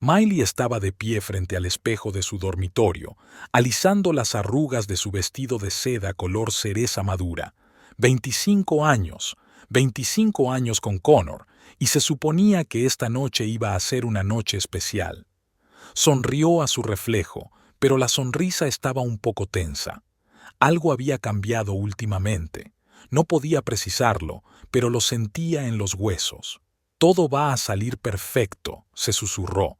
Miley estaba de pie frente al espejo de su dormitorio, alisando las arrugas de su vestido de seda color cereza madura. 25 años, 25 años con Connor, y se suponía que esta noche iba a ser una noche especial. Sonrió a su reflejo, pero la sonrisa estaba un poco tensa. Algo había cambiado últimamente. No podía precisarlo, pero lo sentía en los huesos. Todo va a salir perfecto, se susurró,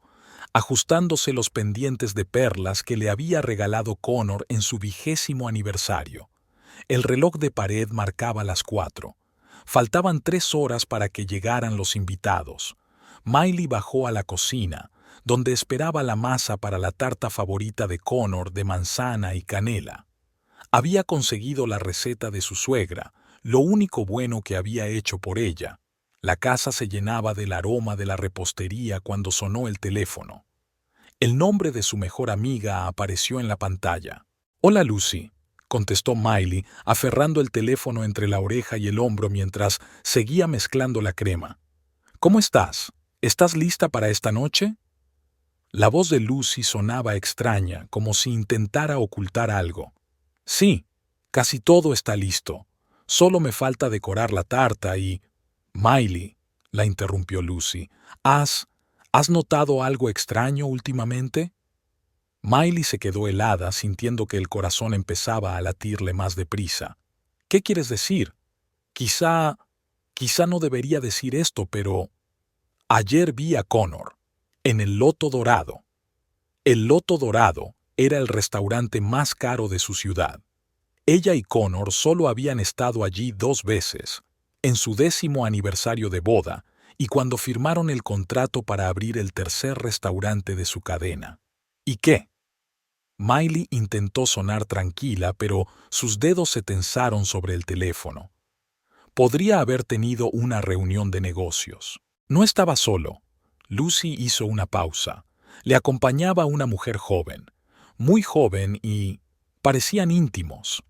ajustándose los pendientes de perlas que le había regalado Connor en su 20º aniversario. El reloj de pared marcaba las 4. Faltaban 3 horas para que llegaran los invitados. Miley bajó a la cocina, donde esperaba la masa para la tarta favorita de Connor de manzana y canela. Había conseguido la receta de su suegra, lo único bueno que había hecho por ella. La casa se llenaba del aroma de la repostería cuando sonó el teléfono. El nombre de su mejor amiga apareció en la pantalla. «Hola, Lucy», contestó Miley, aferrando el teléfono entre la oreja y el hombro mientras seguía mezclando la crema. «¿Cómo estás? ¿Estás lista para esta noche?» La voz de Lucy sonaba extraña, como si intentara ocultar algo. «Sí, casi todo está listo. Solo me falta decorar la tarta y...» «Miley», la interrumpió Lucy, ¿has notado algo extraño últimamente?» Miley se quedó helada, sintiendo que el corazón empezaba a latirle más deprisa. «¿Qué quieres decir? Quizá no debería decir esto, pero... Ayer vi a Connor, en el Loto Dorado». El Loto Dorado era el restaurante más caro de su ciudad. Ella y Connor solo habían estado allí 2 veces, en su 10º aniversario de boda y cuando firmaron el contrato para abrir el tercer restaurante de su cadena. ¿Y qué? Miley intentó sonar tranquila, pero sus dedos se tensaron sobre el teléfono. Podría haber tenido una reunión de negocios. No estaba solo. Lucy hizo una pausa. Le acompañaba una mujer joven, muy joven y... parecían íntimos.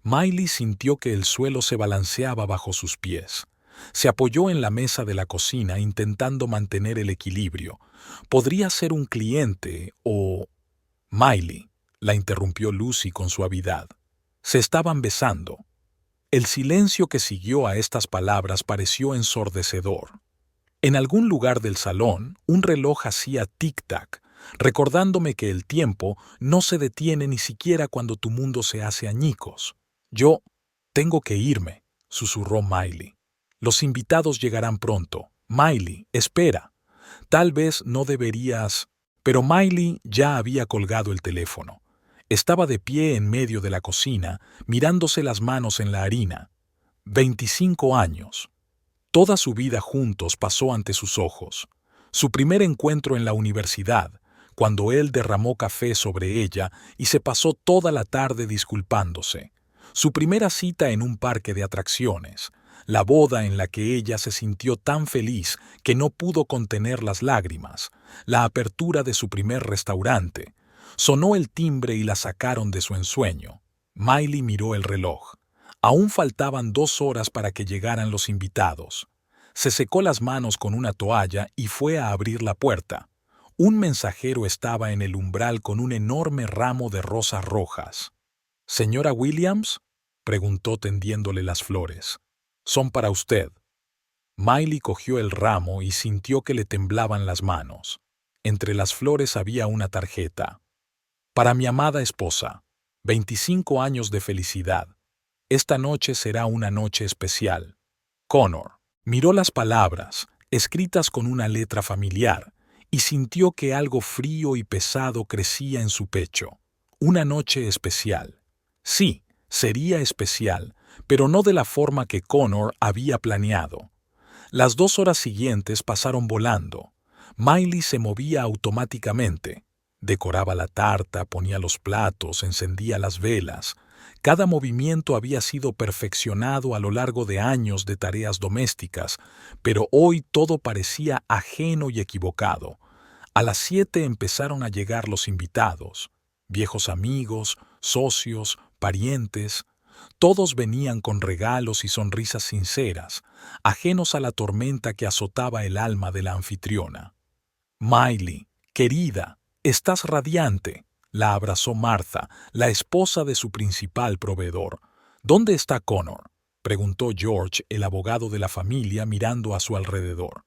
Miley sintió que el suelo se balanceaba bajo sus pies. Se apoyó en la mesa de la cocina intentando mantener el equilibrio. Podría ser un cliente o... «Miley», la interrumpió Lucy con suavidad. Se estaban besando. El silencio que siguió a estas palabras pareció ensordecedor. En algún lugar del salón, un reloj hacía tic-tac, recordándome que el tiempo no se detiene ni siquiera cuando tu mundo se hace añicos. «Yo tengo que irme», susurró Miley. «Los invitados llegarán pronto. Miley, espera. Tal vez no deberías...» Pero Miley ya había colgado el teléfono. Estaba de pie en medio de la cocina, mirándose las manos en la harina. 25 años. Toda su vida juntos pasó ante sus ojos. Su primer encuentro en la universidad, cuando él derramó café sobre ella y se pasó toda la tarde disculpándose. Su primera cita en un parque de atracciones. La boda en la que ella se sintió tan feliz que no pudo contener las lágrimas. La apertura de su primer restaurante. Sonó el timbre y la sacaron de su ensueño. Miley miró el reloj. Aún faltaban 2 horas para que llegaran los invitados. Se secó las manos con una toalla y fue a abrir la puerta. Un mensajero estaba en el umbral con un enorme ramo de rosas rojas. «¿Señora Williams?», preguntó tendiéndole las flores. «Son para usted». Miley cogió el ramo y sintió que le temblaban las manos. Entre las flores había una tarjeta. «Para mi amada esposa, 25 años de felicidad. Esta noche será una noche especial. Connor». Miró las palabras, escritas con una letra familiar, y sintió que algo frío y pesado crecía en su pecho. Una noche especial. Sí, sería especial, pero no de la forma que Connor había planeado. Las 2 horas siguientes pasaron volando. Miley se movía automáticamente. Decoraba la tarta, ponía los platos, encendía las velas. Cada movimiento había sido perfeccionado a lo largo de años de tareas domésticas, pero hoy todo parecía ajeno y equivocado. A las 7 empezaron a llegar los invitados. Viejos amigos, socios, parientes. Todos venían con regalos y sonrisas sinceras, ajenos a la tormenta que azotaba el alma de la anfitriona. «Miley», Querida, estás radiante, la abrazó Martha, la esposa de su principal proveedor. ¿Dónde está Connor?, preguntó George, el abogado de la familia, mirando a su alrededor.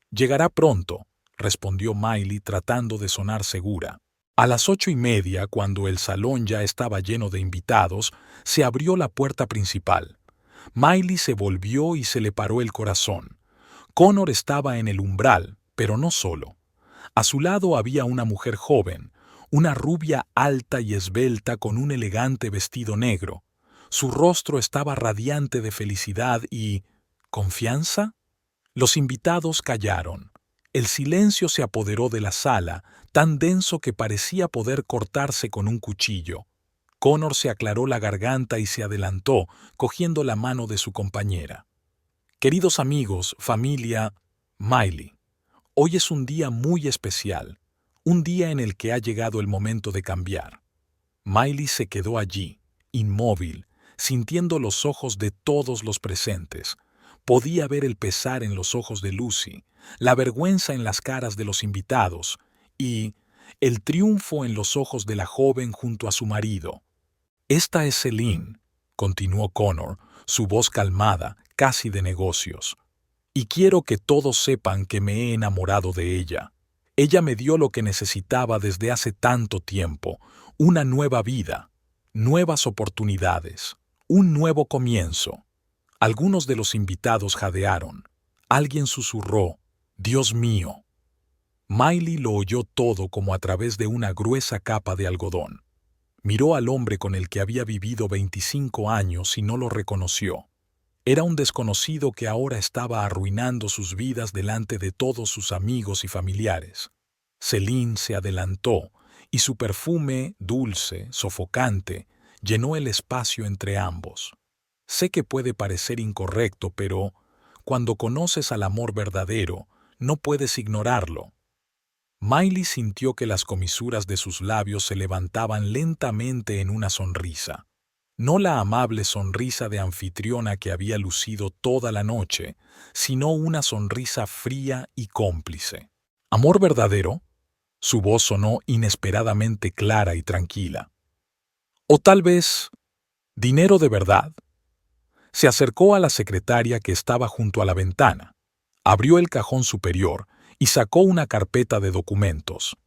Llegará pronto, respondió Miley tratando de sonar segura. A las 8:30, cuando el salón ya estaba lleno de invitados, se abrió la puerta principal. Miley se volvió y se le paró el corazón. Connor estaba en el umbral, pero no solo. A su lado había una mujer joven, una rubia alta y esbelta con un elegante vestido negro. Su rostro estaba radiante de felicidad y ¿confianza? Los invitados callaron. El silencio se apoderó de la sala, tan denso que parecía poder cortarse con un cuchillo. Connor se aclaró la garganta y se adelantó, cogiendo la mano de su compañera. Queridos amigos, familia, Miley, hoy es un día muy especial, un día en el que ha llegado el momento de cambiar. Miley se quedó allí, inmóvil, sintiendo los ojos de todos los presentes. Podía ver el pesar en los ojos de Lucy, la vergüenza en las caras de los invitados y el triunfo en los ojos de la joven junto a su marido. Esta es Celine, continuó Connor, su voz calmada, casi de negocios. Y quiero que todos sepan que me he enamorado de ella. Ella me dio lo que necesitaba desde hace tanto tiempo, una nueva vida, nuevas oportunidades, un nuevo comienzo. Algunos de los invitados jadearon. Alguien susurró, «Dios mío». Miley lo oyó todo como a través de una gruesa capa de algodón. Miró al hombre con el que había vivido 25 años y no lo reconoció. Era un desconocido que ahora estaba arruinando sus vidas delante de todos sus amigos y familiares. Celine se adelantó y su perfume, dulce, sofocante, llenó el espacio entre ambos. Sé que puede parecer incorrecto, pero cuando conoces al amor verdadero, no puedes ignorarlo. Miley sintió que las comisuras de sus labios se levantaban lentamente en una sonrisa. No la amable sonrisa de anfitriona que había lucido toda la noche, sino una sonrisa fría y cómplice. ¿Amor verdadero? Su voz sonó inesperadamente clara y tranquila. O tal vez, dinero de verdad. Se acercó a la secretaria que estaba junto a la ventana, abrió el cajón superior y sacó una carpeta de documentos.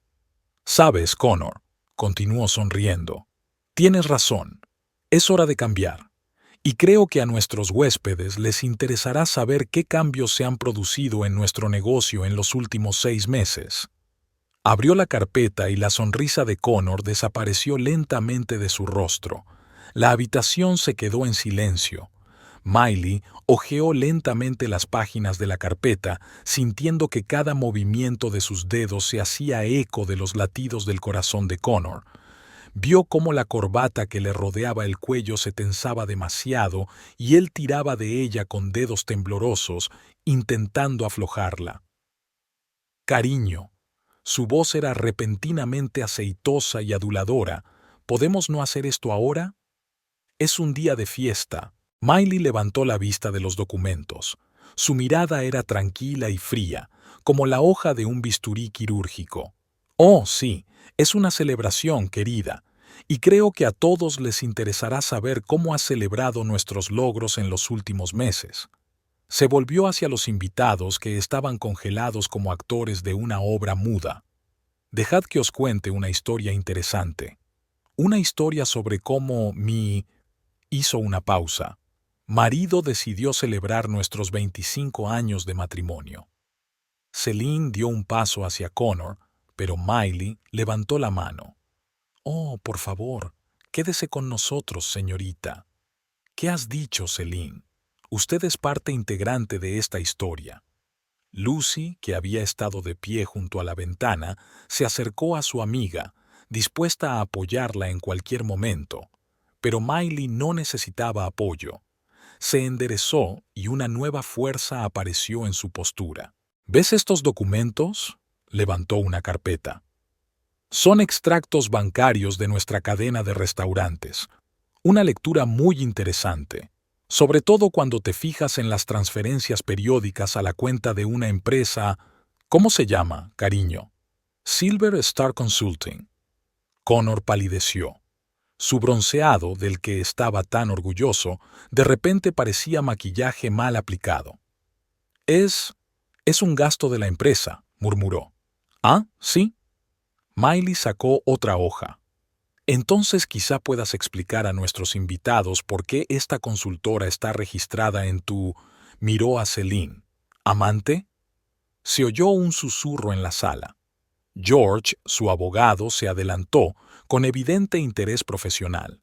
«Sabes, Connor», continuó sonriendo, «tienes razón. Es hora de cambiar. Y creo que a nuestros huéspedes les interesará saber qué cambios se han producido en nuestro negocio en los últimos 6 meses». Abrió la carpeta y la sonrisa de Connor desapareció lentamente de su rostro. La habitación se quedó en silencio. Miley hojeó lentamente las páginas de la carpeta, sintiendo que cada movimiento de sus dedos se hacía eco de los latidos del corazón de Connor. Vio cómo la corbata que le rodeaba el cuello se tensaba demasiado y él tiraba de ella con dedos temblorosos, intentando aflojarla. «Cariño». Su voz era repentinamente aceitosa y aduladora. «¿Podemos no hacer esto ahora? Es un día de fiesta». Miley levantó la vista de los documentos. Su mirada era tranquila y fría, como la hoja de un bisturí quirúrgico. «Oh, sí, es una celebración, querida, y creo que a todos les interesará saber cómo has celebrado nuestros logros en los últimos meses». Se volvió hacia los invitados que estaban congelados como actores de una obra muda. «Dejad que os cuente una historia interesante. Una historia sobre cómo hizo una pausa. Marido decidió celebrar nuestros 25 años de matrimonio». Celine dio un paso hacia Connor, pero Miley levantó la mano. «Oh, por favor, quédese con nosotros, señorita». «¿Qué has dicho, Celine? Usted es parte integrante de esta historia». Lucy, que había estado de pie junto a la ventana, se acercó a su amiga, dispuesta a apoyarla en cualquier momento. Pero Miley no necesitaba apoyo. Se enderezó y una nueva fuerza apareció en su postura. «¿Ves estos documentos?», levantó una carpeta. «Son extractos bancarios de nuestra cadena de restaurantes. Una lectura muy interesante, sobre todo cuando te fijas en las transferencias periódicas a la cuenta de una empresa. ¿Cómo se llama, cariño?». Silver Star Consulting. Connor palideció. Su bronceado, del que estaba tan orgulloso, de repente parecía maquillaje mal aplicado. Es un gasto de la empresa, murmuró. ¿Ah, sí? Miley sacó otra hoja. Entonces quizá puedas explicar a nuestros invitados por qué esta consultora está registrada en tu... Miró a Celine. ¿Amante? Se oyó un susurro en la sala. George, su abogado, se adelantó con evidente interés profesional.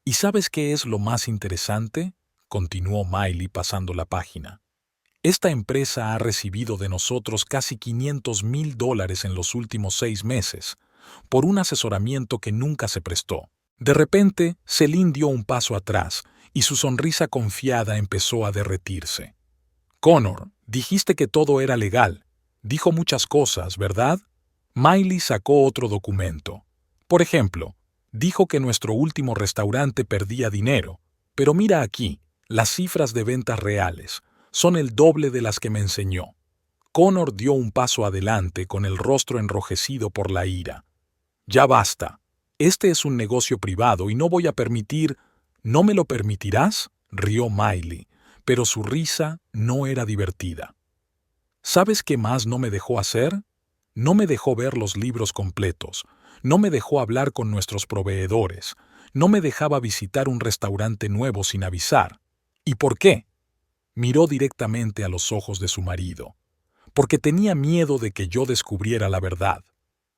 ¿Y sabes qué es lo más interesante?, continuó Miley pasando la página. Esta empresa ha recibido de nosotros casi $500,000 en los últimos 6 meses, por un asesoramiento que nunca se prestó. De repente, Celine dio un paso atrás y su sonrisa confiada empezó a derretirse. Connor, dijiste que todo era legal. Dijo muchas cosas, ¿verdad? Miley sacó otro documento. Por ejemplo, dijo que nuestro último restaurante perdía dinero, pero mira aquí, las cifras de ventas reales son el doble de las que me enseñó. Connor dio un paso adelante con el rostro enrojecido por la ira. Ya basta. Este es un negocio privado y no voy a permitir... ¿No me lo permitirás?, rió Miley, pero su risa no era divertida. ¿Sabes qué más no me dejó hacer? No me dejó ver los libros completos, no me dejó hablar con nuestros proveedores, no me dejaba visitar un restaurante nuevo sin avisar. ¿Y por qué? Miró directamente a los ojos de su marido. Porque tenía miedo de que yo descubriera la verdad.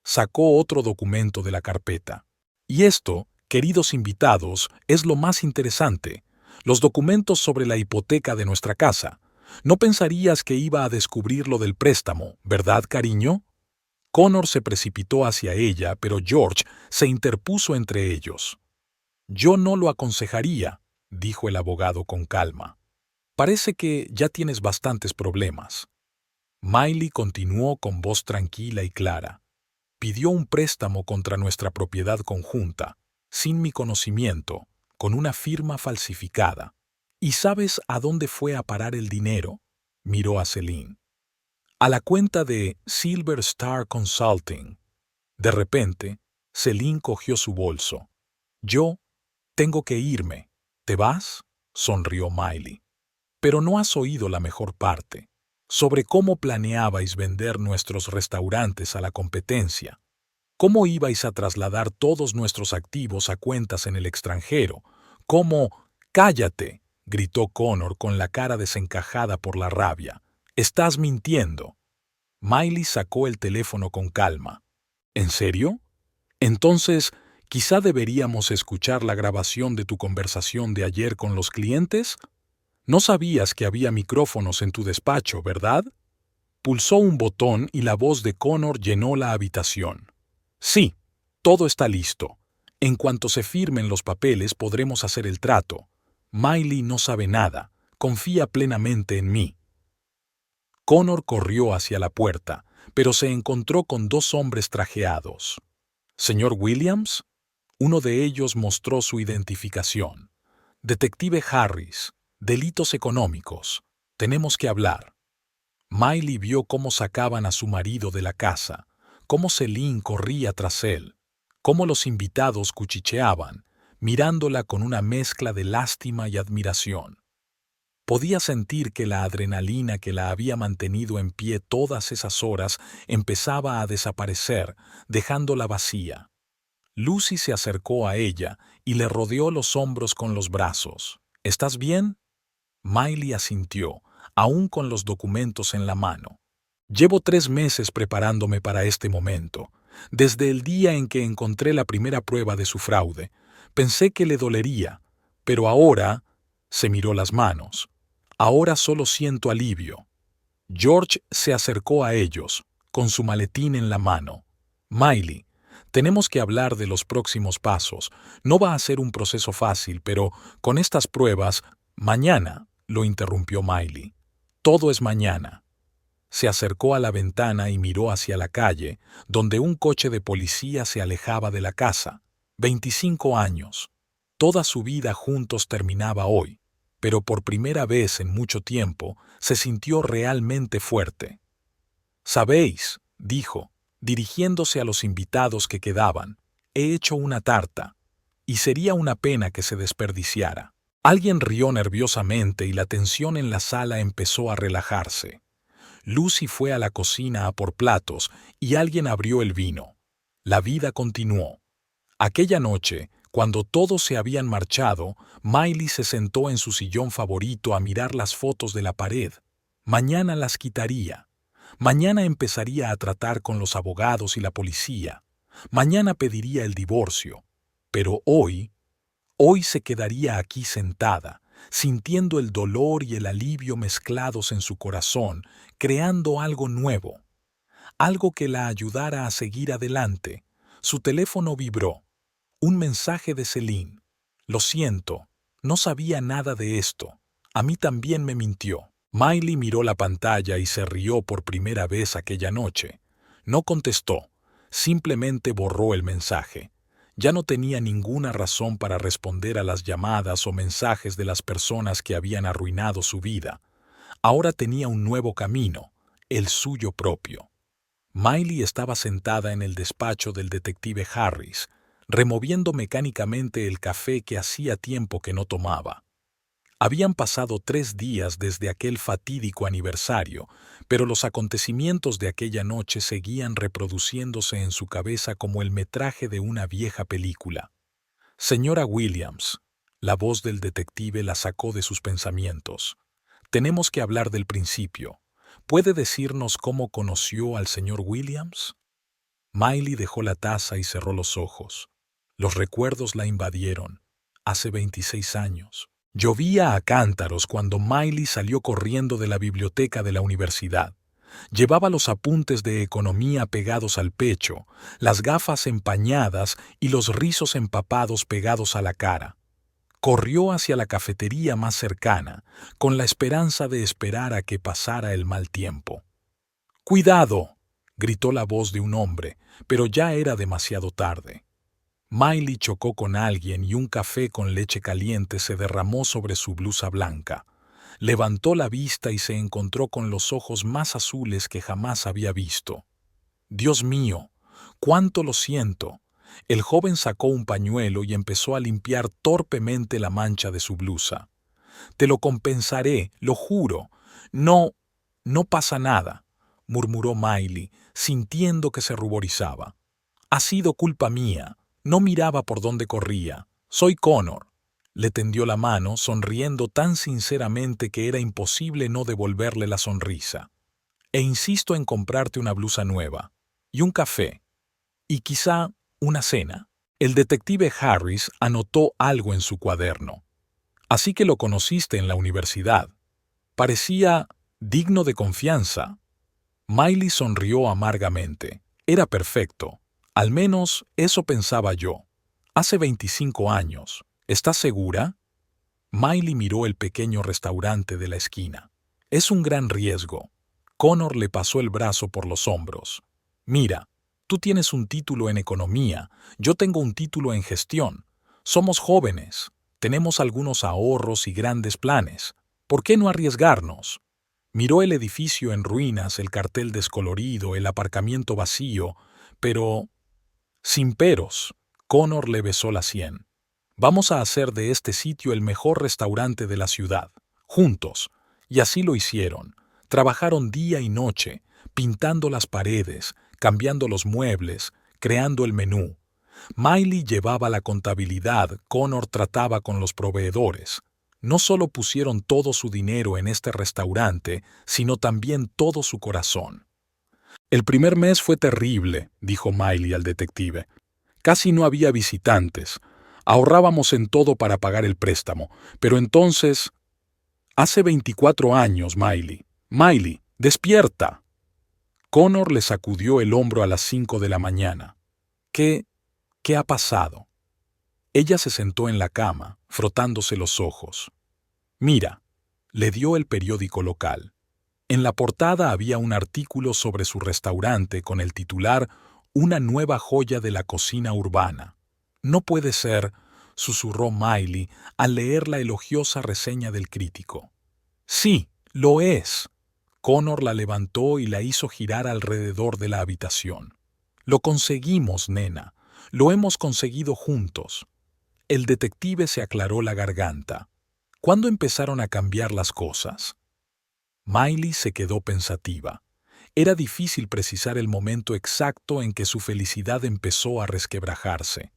Sacó otro documento de la carpeta. Y esto, queridos invitados, es lo más interesante. Los documentos sobre la hipoteca de nuestra casa. No pensarías que iba a descubrir lo del préstamo, ¿verdad, cariño? Connor se precipitó hacia ella, pero George se interpuso entre ellos. Yo no lo aconsejaría, dijo el abogado con calma. Parece que ya tienes bastantes problemas. Miley continuó con voz tranquila y clara. Pidió un préstamo contra nuestra propiedad conjunta, sin mi conocimiento, con una firma falsificada. ¿Y sabes a dónde fue a parar el dinero? Miró a Celine. A la cuenta de Silver Star Consulting. De repente, Celine cogió su bolso. Yo tengo que irme. ¿Te vas?, sonrió Miley. Pero no has oído la mejor parte, sobre cómo planeabais vender nuestros restaurantes a la competencia. ¿Cómo ibais a trasladar todos nuestros activos a cuentas en el extranjero? ¿Cómo? ¡Cállate!, gritó Connor con la cara desencajada por la rabia. «Estás mintiendo». Miley sacó el teléfono con calma. ¿En serio? Entonces, quizá deberíamos escuchar la grabación de tu conversación de ayer con los clientes. No sabías que había micrófonos en tu despacho, ¿verdad? Pulsó un botón y la voz de Connor llenó la habitación. Sí, todo está listo. En cuanto se firmen los papeles podremos hacer el trato. Miley no sabe nada. Confía plenamente en mí. Connor corrió hacia la puerta, pero se encontró con 2 hombres trajeados. «¿Señor Williams?» Uno de ellos mostró su identificación. «Detective Harris, delitos económicos. Tenemos que hablar». Miley vio cómo sacaban a su marido de la casa, cómo Celine corría tras él, cómo los invitados cuchicheaban, mirándola con una mezcla de lástima y admiración. Podía sentir que la adrenalina que la había mantenido en pie todas esas horas empezaba a desaparecer, dejándola vacía. Lucy se acercó a ella y le rodeó los hombros con los brazos. ¿Estás bien? Miley asintió, aún con los documentos en la mano. Llevo 3 meses preparándome para este momento. Desde el día en que encontré la primera prueba de su fraude, pensé que le dolería, pero ahora... Se miró las manos. Ahora solo siento alivio. George se acercó a ellos, con su maletín en la mano. Miley, tenemos que hablar de los próximos pasos. No va a ser un proceso fácil, pero con estas pruebas... Mañana, lo interrumpió Miley. Todo es mañana. Se acercó a la ventana y miró hacia la calle, donde un coche de policía se alejaba de la casa. 25 años. Toda su vida juntos terminaba hoy, pero por primera vez en mucho tiempo se sintió realmente fuerte. «Sabéis», dijo, dirigiéndose a los invitados que quedaban. He hecho una tarta, y sería una pena que se desperdiciara. Alguien rió nerviosamente y la tensión en la sala empezó a relajarse. Lucy fue a la cocina a por platos y alguien abrió el vino. La vida continuó. Aquella noche, cuando todos se habían marchado, Miley se sentó en su sillón favorito a mirar las fotos de la pared. Mañana las quitaría. Mañana empezaría a tratar con los abogados y la policía. Mañana pediría el divorcio. Pero hoy se quedaría aquí sentada, sintiendo el dolor y el alivio mezclados en su corazón, creando algo nuevo, algo que la ayudara a seguir adelante. Su teléfono vibró. Un mensaje de Celine. Lo siento, no sabía nada de esto. A mí también me mintió. Miley miró la pantalla y se rió por primera vez aquella noche. No contestó, simplemente borró el mensaje. Ya no tenía ninguna razón para responder a las llamadas o mensajes de las personas que habían arruinado su vida. Ahora tenía un nuevo camino, el suyo propio. Miley estaba sentada en el despacho del detective Harris, removiendo mecánicamente el café que hacía tiempo que no tomaba. Habían pasado 3 días desde aquel fatídico aniversario, pero los acontecimientos de aquella noche seguían reproduciéndose en su cabeza como el metraje de una vieja película. Señora Williams, la voz del detective la sacó de sus pensamientos. Tenemos que hablar del principio. ¿Puede decirnos cómo conoció al señor Williams? Miley dejó la taza y cerró los ojos. Los recuerdos la invadieron. Hace 26 años. Llovía a cántaros cuando Miley salió corriendo de la biblioteca de la universidad. Llevaba los apuntes de economía pegados al pecho, las gafas empañadas y los rizos empapados pegados a la cara. Corrió hacia la cafetería más cercana, con la esperanza de esperar a que pasara el mal tiempo. ¡Cuidado!, gritó la voz de un hombre, pero ya era demasiado tarde. Miley chocó con alguien y un café con leche caliente se derramó sobre su blusa blanca. Levantó la vista y se encontró con los ojos más azules que jamás había visto. «Dios mío, cuánto lo siento». El joven sacó un pañuelo y empezó a limpiar torpemente la mancha de su blusa. «Te lo compensaré, lo juro. No pasa nada», murmuró Miley, sintiendo que se ruborizaba. «Ha sido culpa mía. No miraba por dónde corría. Soy Connor». Le tendió la mano, sonriendo tan sinceramente que era imposible no devolverle la sonrisa. «E insisto en comprarte una blusa nueva. Y un café. Y quizá una cena». El detective Harris anotó algo en su cuaderno. «Así que lo conociste en la universidad. Parecía digno de confianza». Miley sonrió amargamente. Era perfecto. Al menos eso pensaba yo. Hace 25 años. ¿Estás segura? Miley miró el pequeño restaurante de la esquina. Es un gran riesgo. Connor le pasó el brazo por los hombros. Mira, tú tienes un título en economía, yo tengo un título en gestión. Somos jóvenes, tenemos algunos ahorros y grandes planes. ¿Por qué no arriesgarnos? Miró el edificio en ruinas, el cartel descolorido, el aparcamiento vacío, pero... Sin peros, Connor le besó la sien. Vamos a hacer de este sitio el mejor restaurante de la ciudad, juntos. Y así lo hicieron. Trabajaron día y noche, pintando las paredes, cambiando los muebles, creando el menú. Miley llevaba la contabilidad, Connor trataba con los proveedores. No solo pusieron todo su dinero en este restaurante, sino también todo su corazón. «El primer mes fue terrible», dijo Miley al detective. «Casi no había visitantes. Ahorrábamos en todo para pagar el préstamo. Pero entonces...» «Hace 24 años, Miley. Miley, despierta». Connor le sacudió el hombro a las 5 de la mañana. ¿Qué ha pasado? Ella se sentó en la cama, frotándose los ojos. «Mira», le dio el periódico local. En la portada había un artículo sobre su restaurante con el titular «Una nueva joya de la cocina urbana». «No puede ser», susurró Miley al leer la elogiosa reseña del crítico. «Sí, lo es». Connor la levantó y la hizo girar alrededor de la habitación. Lo conseguimos, nena. Lo hemos conseguido juntos. El detective se aclaró la garganta. ¿Cuándo empezaron a cambiar las cosas? Miley se quedó pensativa. Era difícil precisar el momento exacto en que su felicidad empezó a resquebrajarse.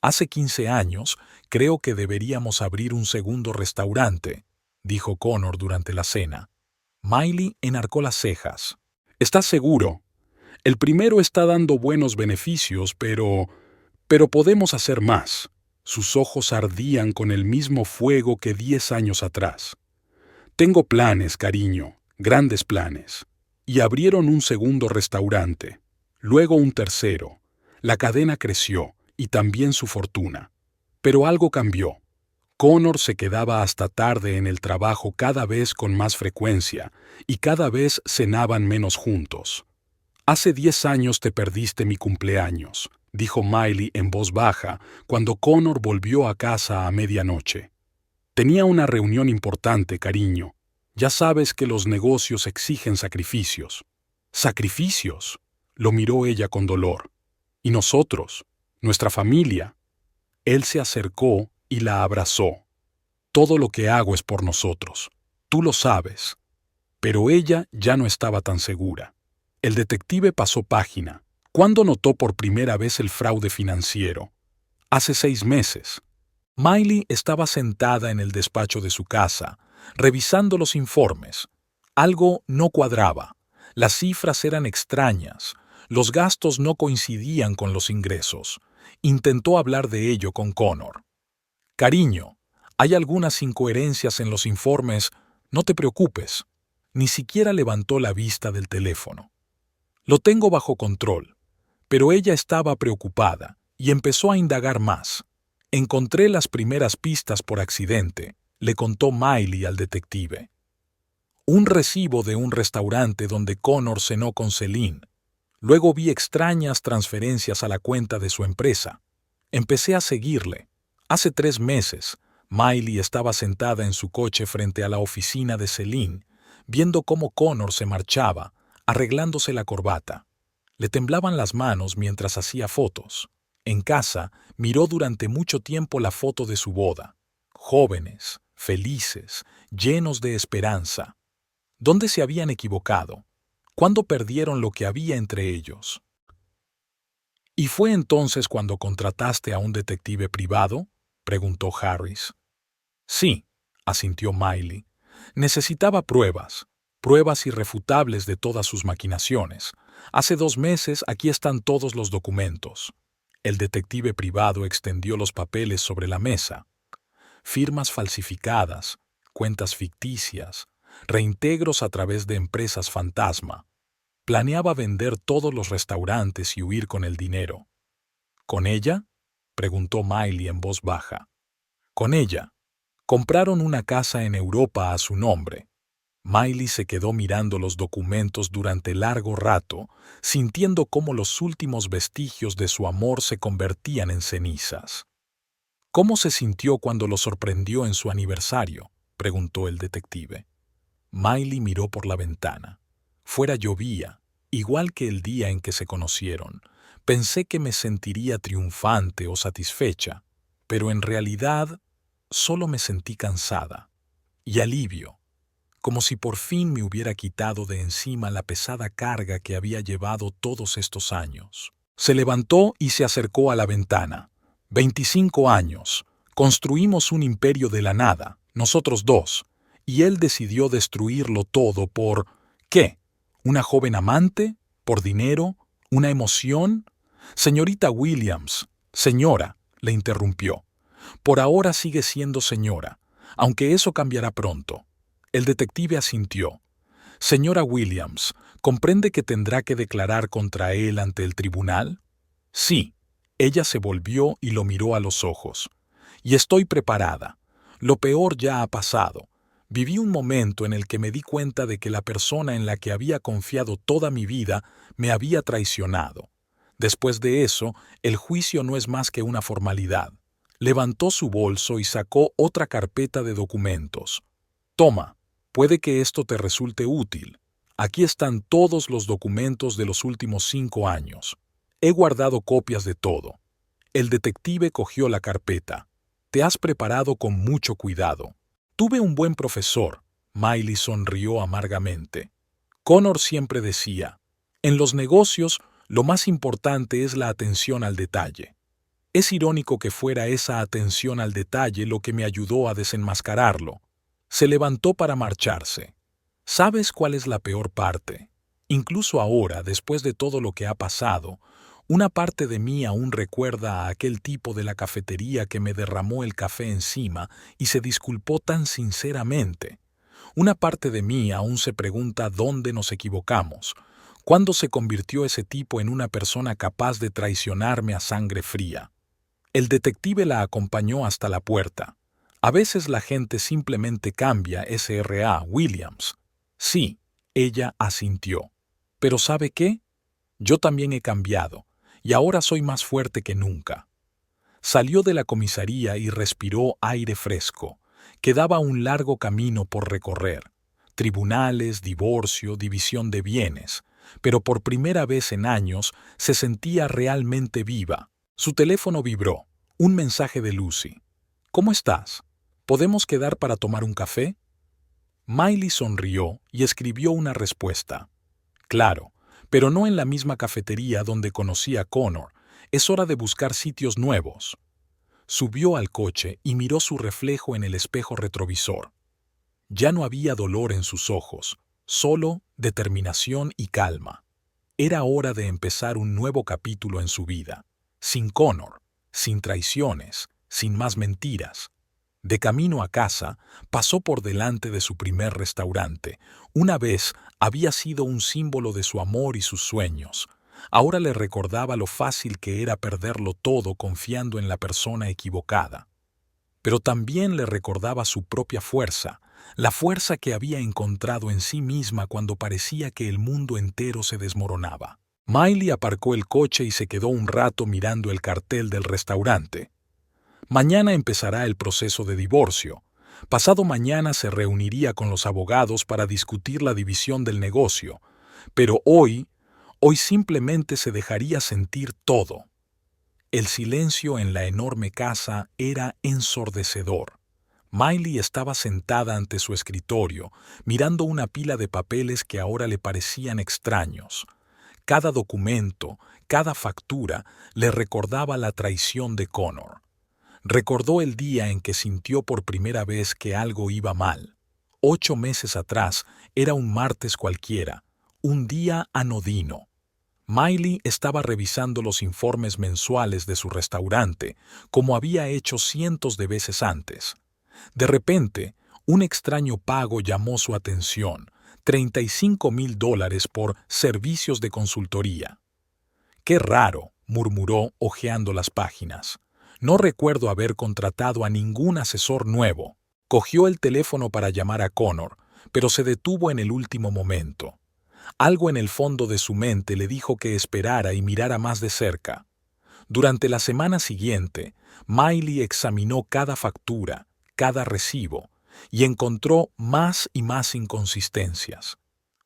Hace 15 años, creo que deberíamos abrir un segundo restaurante, dijo Connor durante la cena. Miley enarcó las cejas. ¿Estás seguro? El primero está dando buenos beneficios, pero podemos hacer más. Sus ojos ardían con el mismo fuego que 10 años atrás. Tengo planes, cariño, grandes planes. Y abrieron un segundo restaurante, luego un tercero. La cadena creció, y también su fortuna. Pero algo cambió. Connor se quedaba hasta tarde en el trabajo cada vez con más frecuencia, y cada vez cenaban menos juntos. Hace 10 años te perdiste mi cumpleaños, dijo Miley en voz baja cuando Connor volvió a casa a medianoche. Tenía una reunión importante, cariño. Ya sabes que los negocios exigen sacrificios. ¿Sacrificios? Lo miró ella con dolor. ¿Y nosotros? ¿Nuestra familia? Él se acercó y la abrazó. Todo lo que hago es por nosotros. Tú lo sabes. Pero ella ya no estaba tan segura. El detective pasó página. ¿Cuándo notó por primera vez el fraude financiero? Hace 6 meses. Miley estaba sentada en el despacho de su casa, revisando los informes. Algo no cuadraba. Las cifras eran extrañas. Los gastos no coincidían con los ingresos. Intentó hablar de ello con Connor. Cariño, hay algunas incoherencias en los informes. No te preocupes. Ni siquiera levantó la vista del teléfono. Lo tengo bajo control. Pero ella estaba preocupada y empezó a indagar más. Encontré las primeras pistas por accidente, le contó Miley al detective. Un recibo de un restaurante donde Connor cenó con Celine. Luego vi extrañas transferencias a la cuenta de su empresa. Empecé a seguirle. Hace 3 meses, Miley estaba sentada en su coche frente a la oficina de Celine, viendo cómo Connor se marchaba, arreglándose la corbata. Le temblaban las manos mientras hacía fotos. En casa, miró durante mucho tiempo la foto de su boda. Jóvenes, felices, llenos de esperanza. ¿Dónde se habían equivocado? ¿Cuándo perdieron lo que había entre ellos? ¿Y fue entonces cuando contrataste a un detective privado?, preguntó Harris. Sí, asintió Miley. Necesitaba pruebas, pruebas irrefutables de todas sus maquinaciones. Hace 2 meses aquí están todos los documentos. El detective privado extendió los papeles sobre la mesa. Firmas falsificadas, cuentas ficticias, reintegros a través de empresas fantasma. Planeaba vender todos los restaurantes y huir con el dinero. ¿Con ella?, preguntó Miley en voz baja. Con ella. Compraron una casa en Europa a su nombre. Miley se quedó mirando los documentos durante largo rato, sintiendo cómo los últimos vestigios de su amor se convertían en cenizas. ¿Cómo se sintió cuando lo sorprendió en su aniversario?, preguntó el detective. Miley miró por la ventana. Fuera llovía, igual que el día en que se conocieron. Pensé que me sentiría triunfante o satisfecha, pero en realidad solo me sentí cansada y alivio, como si por fin me hubiera quitado de encima la pesada carga que había llevado todos estos años. Se levantó y se acercó a la ventana. 25 años. Construimos un imperio de la nada, nosotros dos, y él decidió destruirlo todo por... ¿qué? ¿Una joven amante? ¿Por dinero? ¿Una emoción? Señorita Williams, señora, le interrumpió. Por ahora sigue siendo señora, aunque eso cambiará pronto. El detective asintió. Señora Williams, ¿comprende que tendrá que declarar contra él ante el tribunal? Sí. Ella se volvió y lo miró a los ojos. Y estoy preparada. Lo peor ya ha pasado. Viví un momento en el que me di cuenta de que la persona en la que había confiado toda mi vida me había traicionado. Después de eso, el juicio no es más que una formalidad. Levantó su bolso y sacó otra carpeta de documentos. Toma, puede que esto te resulte útil. Aquí están todos los documentos de los últimos 5 años. He guardado copias de todo. El detective cogió la carpeta. Te has preparado con mucho cuidado. Tuve un buen profesor. Miley sonrió amargamente. Connor siempre decía, en los negocios lo más importante es la atención al detalle. Es irónico que fuera esa atención al detalle lo que me ayudó a desenmascararlo. Se levantó para marcharse. ¿Sabes cuál es la peor parte? Incluso ahora, después de todo lo que ha pasado, una parte de mí aún recuerda a aquel tipo de la cafetería que me derramó el café encima y se disculpó tan sinceramente. Una parte de mí aún se pregunta dónde nos equivocamos, cuándo se convirtió ese tipo en una persona capaz de traicionarme a sangre fría. El detective la acompañó hasta la puerta. A veces la gente simplemente cambia, Sra. Williams. Sí, ella asintió. Pero ¿sabe qué? Yo también he cambiado, y ahora soy más fuerte que nunca. Salió de la comisaría y respiró aire fresco. Quedaba un largo camino por recorrer. Tribunales, divorcio, división de bienes. Pero por primera vez en años se sentía realmente viva. Su teléfono vibró. Un mensaje de Lucy. ¿Cómo estás? ¿Podemos quedar para tomar un café? Miley sonrió y escribió una respuesta. Claro, pero no en la misma cafetería donde conocí a Connor. Es hora de buscar sitios nuevos. Subió al coche y miró su reflejo en el espejo retrovisor. Ya no había dolor en sus ojos, solo determinación y calma. Era hora de empezar un nuevo capítulo en su vida, sin Connor, sin traiciones, sin más mentiras. De camino a casa, pasó por delante de su primer restaurante. Una vez había sido un símbolo de su amor y sus sueños. Ahora le recordaba lo fácil que era perderlo todo confiando en la persona equivocada. Pero también le recordaba su propia fuerza, la fuerza que había encontrado en sí misma cuando parecía que el mundo entero se desmoronaba. Miley aparcó el coche y se quedó un rato mirando el cartel del restaurante. Mañana empezará el proceso de divorcio. Pasado mañana se reuniría con los abogados para discutir la división del negocio. Pero hoy simplemente se dejaría sentir todo. El silencio en la enorme casa era ensordecedor. Miley estaba sentada ante su escritorio, mirando una pila de papeles que ahora le parecían extraños. Cada documento, cada factura, le recordaba la traición de Connor. Recordó el día en que sintió por primera vez que algo iba mal. 8 meses atrás era un martes cualquiera, un día anodino. Miley estaba revisando los informes mensuales de su restaurante, como había hecho cientos de veces antes. De repente, un extraño pago llamó su atención, $35,000 por servicios de consultoría. «Qué raro», murmuró hojeando las páginas. «No recuerdo haber contratado a ningún asesor nuevo». Cogió el teléfono para llamar a Connor, pero se detuvo en el último momento. Algo en el fondo de su mente le dijo que esperara y mirara más de cerca. Durante la semana siguiente, Miley examinó cada factura, cada recibo, y encontró más y más inconsistencias.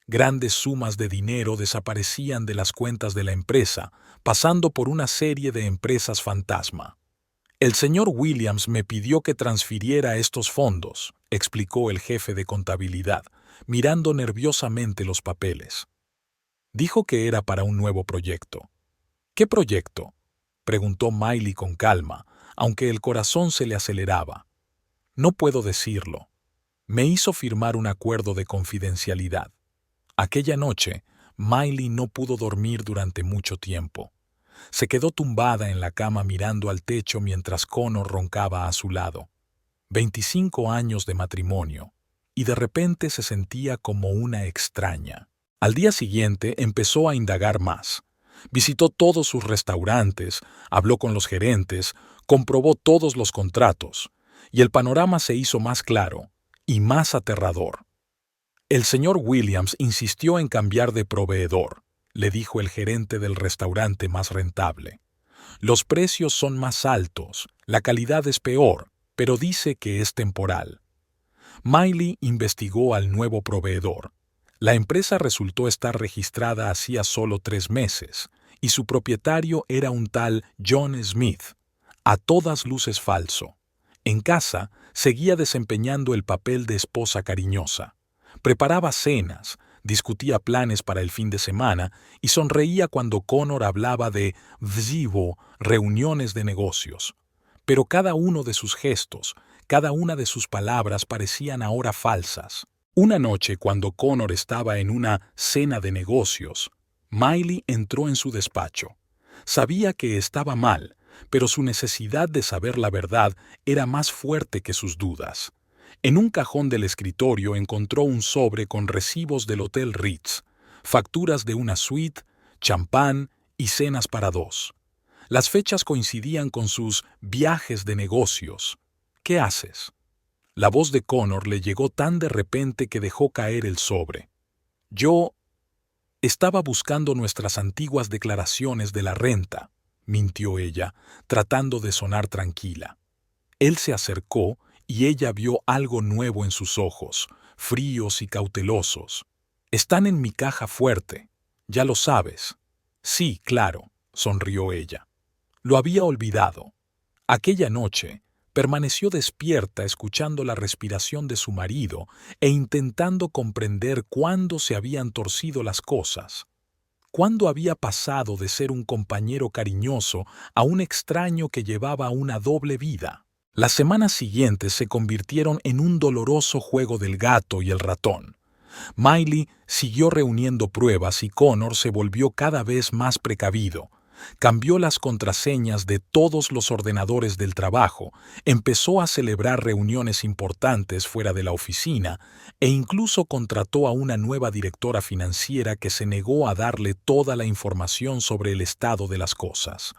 Grandes sumas de dinero desaparecían de las cuentas de la empresa, pasando por una serie de empresas fantasma. «El señor Williams me pidió que transfiriera estos fondos», explicó el jefe de contabilidad, mirando nerviosamente los papeles. Dijo que era para un nuevo proyecto. «¿Qué proyecto?», preguntó Miley con calma, aunque el corazón se le aceleraba. «No puedo decirlo. Me hizo firmar un acuerdo de confidencialidad». Aquella noche, Miley no pudo dormir durante mucho tiempo. Se quedó tumbada en la cama mirando al techo mientras Connor roncaba a su lado. 25 años de matrimonio, y de repente se sentía como una extraña. Al día siguiente empezó a indagar más. Visitó todos sus restaurantes, habló con los gerentes, comprobó todos los contratos, y el panorama se hizo más claro y más aterrador. «El señor Williams insistió en cambiar de proveedor», le dijo el gerente del restaurante más rentable. «Los precios son más altos, la calidad es peor, pero dice que es temporal». Miley investigó al nuevo proveedor. La empresa resultó estar registrada hacía solo 3 meses, y su propietario era un tal John Smith, a todas luces falso. En casa, seguía desempeñando el papel de esposa cariñosa. Preparaba cenas, discutía planes para el fin de semana y sonreía cuando Connor hablaba de vzhivo, reuniones de negocios. Pero cada uno de sus gestos, cada una de sus palabras parecían ahora falsas. Una noche, cuando Connor estaba en una cena de negocios, Miley entró en su despacho. Sabía que estaba mal, pero su necesidad de saber la verdad era más fuerte que sus dudas. En un cajón del escritorio encontró un sobre con recibos del Hotel Ritz, facturas de una suite, champán y cenas para dos. Las fechas coincidían con sus viajes de negocios. ¿Qué haces? La voz de Connor le llegó tan de repente que dejó caer el sobre. Yo estaba buscando nuestras antiguas declaraciones de la renta, mintió ella, tratando de sonar tranquila. Él se acercó y ella vio algo nuevo en sus ojos, fríos y cautelosos. Están en mi caja fuerte. Ya lo sabes. Sí, claro, sonrió ella. Lo había olvidado. Aquella noche, permaneció despierta escuchando la respiración de su marido e intentando comprender cuándo se habían torcido las cosas. ¿Cuándo había pasado de ser un compañero cariñoso a un extraño que llevaba una doble vida? Las semanas siguientes se convirtieron en un doloroso juego del gato y el ratón. Miley siguió reuniendo pruebas y Connor se volvió cada vez más precavido. Cambió las contraseñas de todos los ordenadores del trabajo, empezó a celebrar reuniones importantes fuera de la oficina e incluso contrató a una nueva directora financiera que se negó a darle toda la información sobre el estado de las cosas.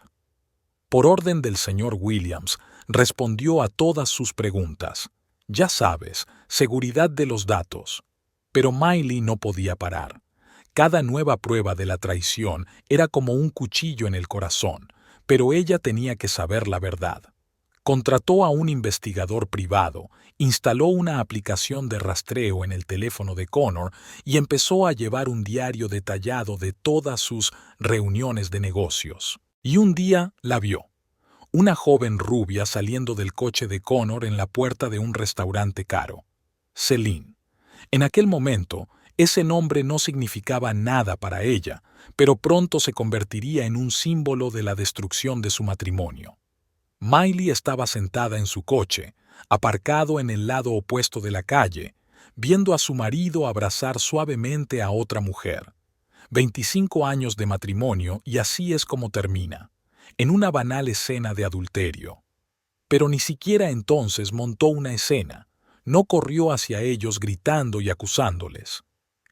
Por orden del señor Williams, respondió a todas sus preguntas. Ya sabes, seguridad de los datos. Pero Miley no podía parar. Cada nueva prueba de la traición era como un cuchillo en el corazón, pero ella tenía que saber la verdad. Contrató a un investigador privado, instaló una aplicación de rastreo en el teléfono de Connor y empezó a llevar un diario detallado de todas sus reuniones de negocios. Y un día la vio. Una joven rubia saliendo del coche de Connor en la puerta de un restaurante caro. Celine. En aquel momento, ese nombre no significaba nada para ella, pero pronto se convertiría en un símbolo de la destrucción de su matrimonio. Miley estaba sentada en su coche, aparcado en el lado opuesto de la calle, viendo a su marido abrazar suavemente a otra mujer. 25 años de matrimonio y así es como termina, en una banal escena de adulterio. Pero ni siquiera entonces montó una escena, no corrió hacia ellos gritando y acusándoles.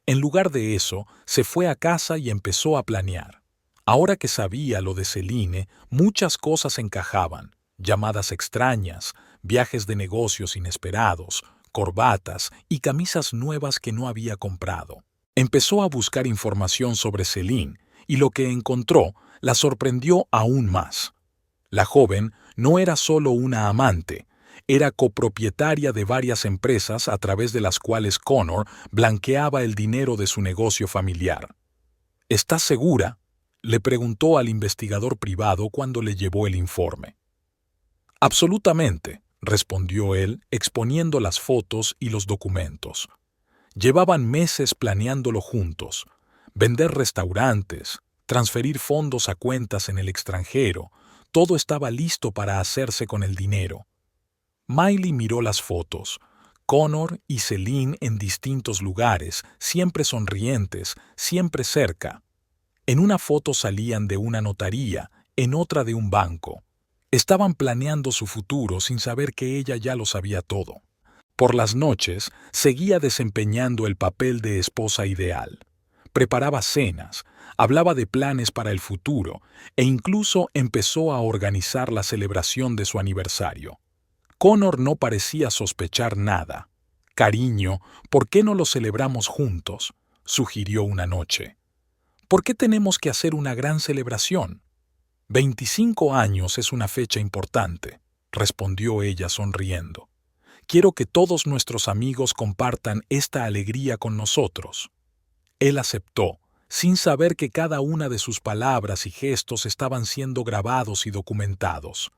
En lugar de eso, se fue a casa y empezó a planear. Ahora que sabía lo de Celine, muchas cosas encajaban. Llamadas extrañas, viajes de negocios inesperados, corbatas y camisas nuevas que no había comprado. Empezó a buscar información sobre Celine y lo que encontró la sorprendió aún más. La joven no era solo una amante, era copropietaria de varias empresas a través de las cuales Connor blanqueaba el dinero de su negocio familiar. ¿Estás segura?, le preguntó al investigador privado cuando le llevó el informe. Absolutamente, respondió él, exponiendo las fotos y los documentos. Llevaban meses planeándolo juntos, vender restaurantes, transferir fondos a cuentas en el extranjero, todo estaba listo para hacerse con el dinero. Miley miró las fotos. Connor y Celine en distintos lugares, siempre sonrientes, siempre cerca. En una foto salían de una notaría, en otra de un banco. Estaban planeando su futuro sin saber que ella ya lo sabía todo. Por las noches, seguía desempeñando el papel de esposa ideal. Preparaba cenas, hablaba de planes para el futuro e incluso empezó a organizar la celebración de su aniversario. Connor no parecía sospechar nada. «Cariño, ¿por qué no lo celebramos juntos?», sugirió una noche. «¿Por qué tenemos que hacer una gran celebración?». 25 años es una fecha importante, respondió ella sonriendo. Quiero que todos nuestros amigos compartan esta alegría con nosotros. Él aceptó, sin saber que cada una de sus palabras y gestos estaban siendo grabados y documentados.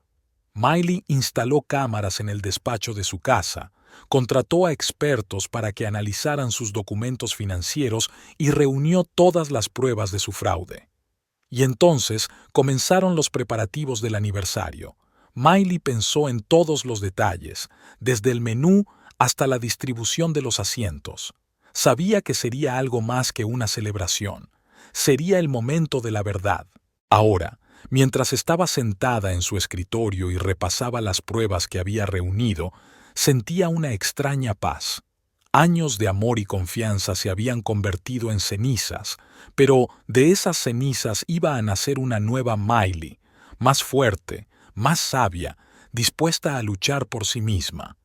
Miley instaló cámaras en el despacho de su casa, contrató a expertos para que analizaran sus documentos financieros y reunió todas las pruebas de su fraude. Y entonces comenzaron los preparativos del aniversario. Miley pensó en todos los detalles, desde el menú hasta la distribución de los asientos. Sabía que sería algo más que una celebración. Sería el momento de la verdad. Ahora, mientras estaba sentada en su escritorio y repasaba las pruebas que había reunido, sentía una extraña paz. Años de amor y confianza se habían convertido en cenizas, pero de esas cenizas iba a nacer una nueva Miley, más fuerte, más sabia, dispuesta a luchar por sí misma.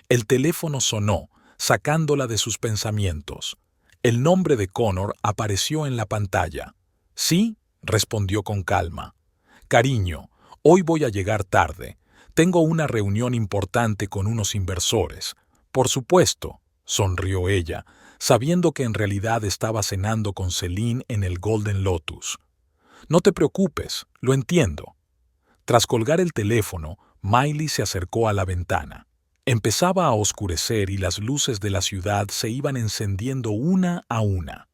El teléfono sonó, sacándola de sus pensamientos. El nombre de Connor apareció en la pantalla. «Sí», respondió con calma. «Cariño, hoy voy a llegar tarde. Tengo una reunión importante con unos inversores». «Por supuesto», sonrió ella, sabiendo que en realidad estaba cenando con Celine en el Golden Lotus. «No te preocupes, lo entiendo». Tras colgar el teléfono, Miley se acercó a la ventana. Empezaba a oscurecer y las luces de la ciudad se iban encendiendo una a una.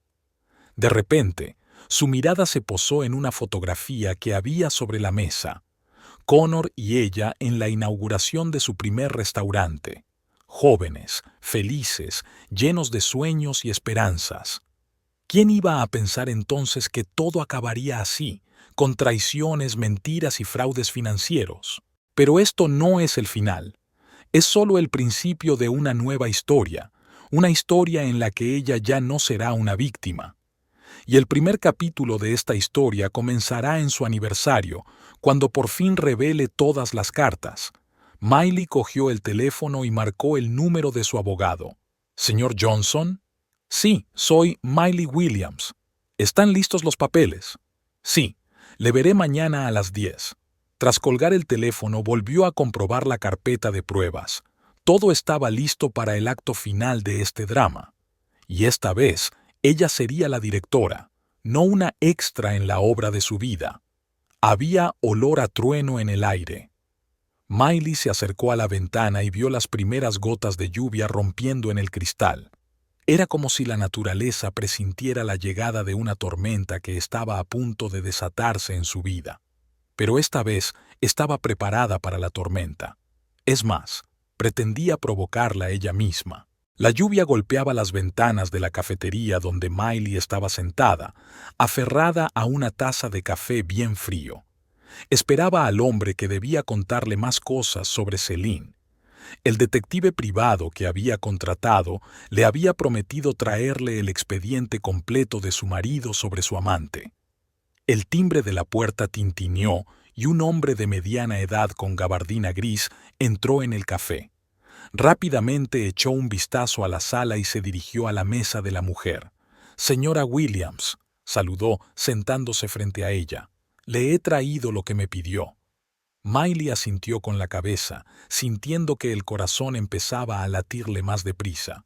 De repente, su mirada se posó en una fotografía que había sobre la mesa. Connor y ella en la inauguración de su primer restaurante. Jóvenes, felices, llenos de sueños y esperanzas. ¿Quién iba a pensar entonces que todo acabaría así, con traiciones, mentiras y fraudes financieros? Pero esto no es el final. Es solo el principio de una nueva historia, una historia en la que ella ya no será una víctima. Y el primer capítulo de esta historia comenzará en su aniversario, cuando por fin revele todas las cartas. Miley cogió el teléfono y marcó el número de su abogado. «¿Señor Johnson?» «Sí, soy Miley Williams. ¿Están listos los papeles?» «Sí, le veré mañana a las 10». Tras colgar el teléfono, volvió a comprobar la carpeta de pruebas. Todo estaba listo para el acto final de este drama. Y esta vez, ella sería la directora, no una extra en la obra de su vida. Había olor a trueno en el aire. Miley se acercó a la ventana y vio las primeras gotas de lluvia rompiendo en el cristal. Era como si la naturaleza presintiera la llegada de una tormenta que estaba a punto de desatarse en su vida. Pero esta vez estaba preparada para la tormenta. Es más, pretendía provocarla ella misma. La lluvia golpeaba las ventanas de la cafetería donde Miley estaba sentada, aferrada a una taza de café bien frío. Esperaba al hombre que debía contarle más cosas sobre Celine. El detective privado que había contratado le había prometido traerle el expediente completo de su marido sobre su amante. El timbre de la puerta tintineó y un hombre de mediana edad con gabardina gris entró en el café. Rápidamente echó un vistazo a la sala y se dirigió a la mesa de la mujer. «Señora Williams», saludó sentándose frente a ella. «Le he traído lo que me pidió». Miley asintió con la cabeza, sintiendo que el corazón empezaba a latirle más deprisa.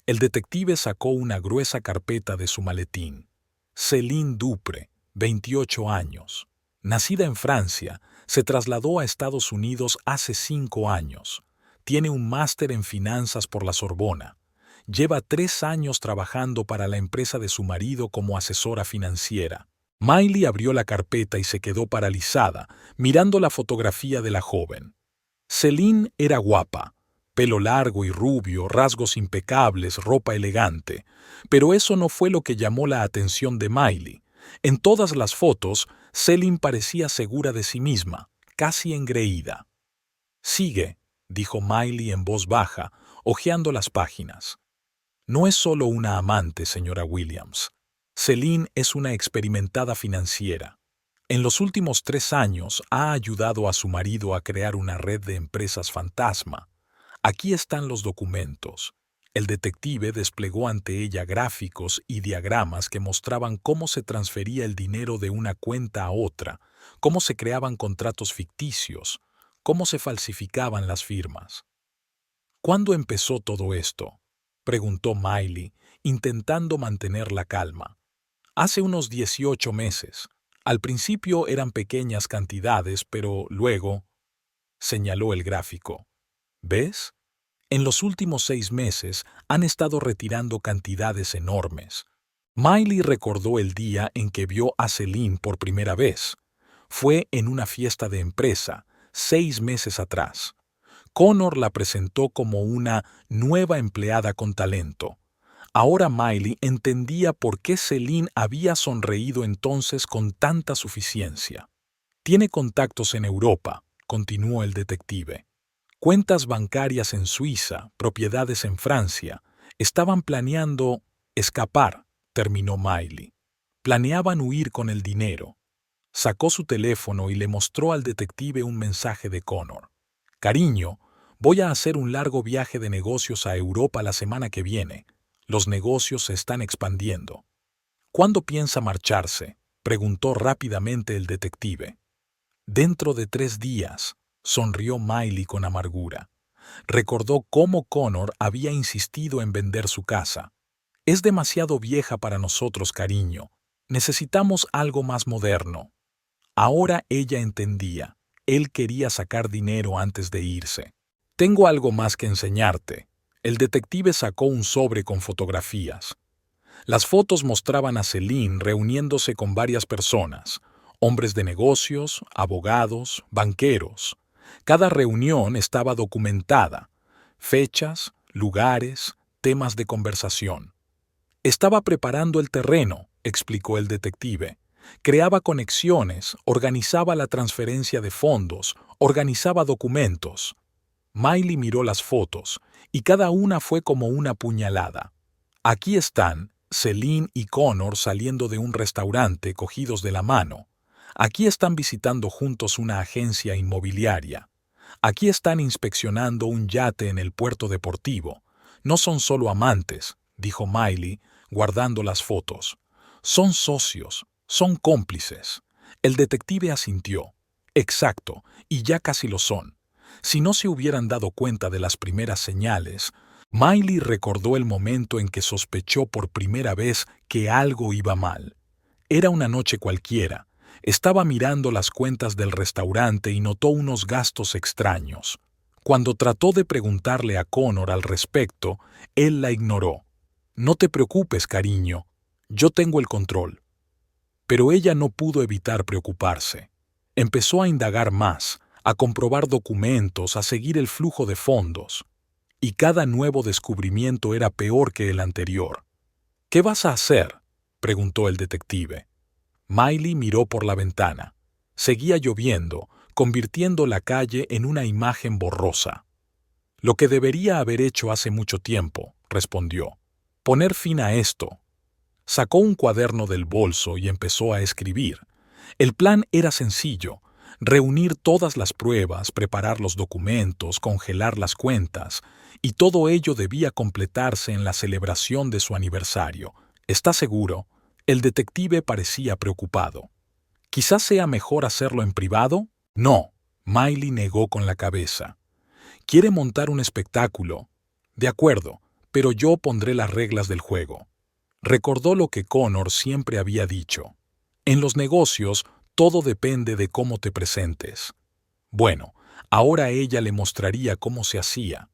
El detective sacó una gruesa carpeta de su maletín. Celine Dupre, 28 años. Nacida en Francia, se trasladó a Estados Unidos hace 5 años. Tiene un máster en finanzas por la Sorbona. Lleva 3 años trabajando para la empresa de su marido como asesora financiera. Miley abrió la carpeta y se quedó paralizada, mirando la fotografía de la joven. Celine era guapa, pelo largo y rubio, rasgos impecables, ropa elegante. Pero eso no fue lo que llamó la atención de Miley. En todas las fotos, Celine parecía segura de sí misma, casi engreída. «Sigue», dijo Miley en voz baja, hojeando las páginas. «No es solo una amante, señora Williams. Celine es una experimentada financiera. En los últimos 3 años ha ayudado a su marido a crear una red de empresas fantasma. Aquí están los documentos». El detective desplegó ante ella gráficos y diagramas que mostraban cómo se transfería el dinero de una cuenta a otra, cómo se creaban contratos ficticios, cómo se falsificaban las firmas. «¿Cuándo empezó todo esto?», preguntó Miley, intentando mantener la calma. Hace unos 18 meses. Al principio eran pequeñas cantidades, pero luego, señaló el gráfico. ¿Ves? En los últimos 6 meses han estado retirando cantidades enormes. Miley recordó el día en que vio a Celine por primera vez. Fue en una fiesta de empresa, 6 meses atrás. Connor la presentó como una nueva empleada con talento. Ahora Miley entendía por qué Celine había sonreído entonces con tanta suficiencia. Tiene contactos en Europa, continuó el detective. Cuentas bancarias en Suiza, propiedades en Francia. Estaban planeando escapar, terminó Miley. Planeaban huir con el dinero. Sacó su teléfono y le mostró al detective un mensaje de Connor. Cariño, voy a hacer un largo viaje de negocios a Europa la semana que viene. Los negocios se están expandiendo. ¿Cuándo piensa marcharse?, preguntó rápidamente el detective. Dentro de 3 días, sonrió Miley con amargura. Recordó cómo Connor había insistido en vender su casa. Es demasiado vieja para nosotros, cariño. Necesitamos algo más moderno. Ahora ella entendía. Él quería sacar dinero antes de irse. Tengo algo más que enseñarte. El detective sacó un sobre con fotografías. Las fotos mostraban a Celine reuniéndose con varias personas, hombres de negocios, abogados, banqueros. Cada reunión estaba documentada, fechas, lugares, temas de conversación. Estaba preparando el terreno, explicó el detective. Creaba conexiones, organizaba la transferencia de fondos, organizaba documentos. Miley miró las fotos, y cada una fue como una puñalada. Aquí están Celine y Connor saliendo de un restaurante cogidos de la mano. Aquí están visitando juntos una agencia inmobiliaria. Aquí están inspeccionando un yate en el puerto deportivo. No son solo amantes, dijo Miley, guardando las fotos. Son socios, son cómplices. El detective asintió. Exacto, y ya casi lo son. Si no se hubieran dado cuenta de las primeras señales, Miley recordó el momento en que sospechó por primera vez que algo iba mal. Era una noche cualquiera. Estaba mirando las cuentas del restaurante y notó unos gastos extraños. Cuando trató de preguntarle a Connor al respecto, él la ignoró. No te preocupes, cariño. Yo tengo el control. Pero ella no pudo evitar preocuparse. Empezó a indagar más, a comprobar documentos, a seguir el flujo de fondos. Y cada nuevo descubrimiento era peor que el anterior. ¿Qué vas a hacer?, preguntó el detective. Miley miró por la ventana. Seguía lloviendo, convirtiendo la calle en una imagen borrosa. Lo que debería haber hecho hace mucho tiempo, respondió. Poner fin a esto. Sacó un cuaderno del bolso y empezó a escribir. El plan era sencillo: reunir todas las pruebas, preparar los documentos, congelar las cuentas, y todo ello debía completarse en la celebración de su aniversario. ¿Está seguro? El detective parecía preocupado. ¿Quizás sea mejor hacerlo en privado? No, Miley negó con la cabeza. ¿Quiere montar un espectáculo? De acuerdo, pero yo pondré las reglas del juego. Recordó lo que Connor siempre había dicho. En los negocios, todo depende de cómo te presentes. Bueno, ahora ella le mostraría cómo se hacía.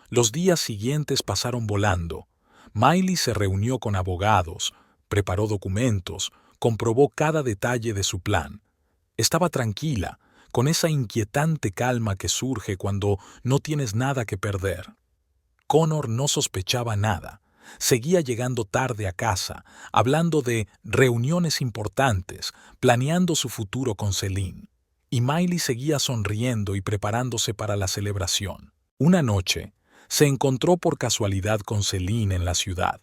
Los días siguientes pasaron volando. Miley se reunió con abogados, preparó documentos, comprobó cada detalle de su plan. Estaba tranquila, con esa inquietante calma que surge cuando no tienes nada que perder. Connor no sospechaba nada. Seguía llegando tarde a casa, hablando de reuniones importantes, planeando su futuro con Celine. Y Miley seguía sonriendo y preparándose para la celebración. Una noche, se encontró por casualidad con Celine en la ciudad.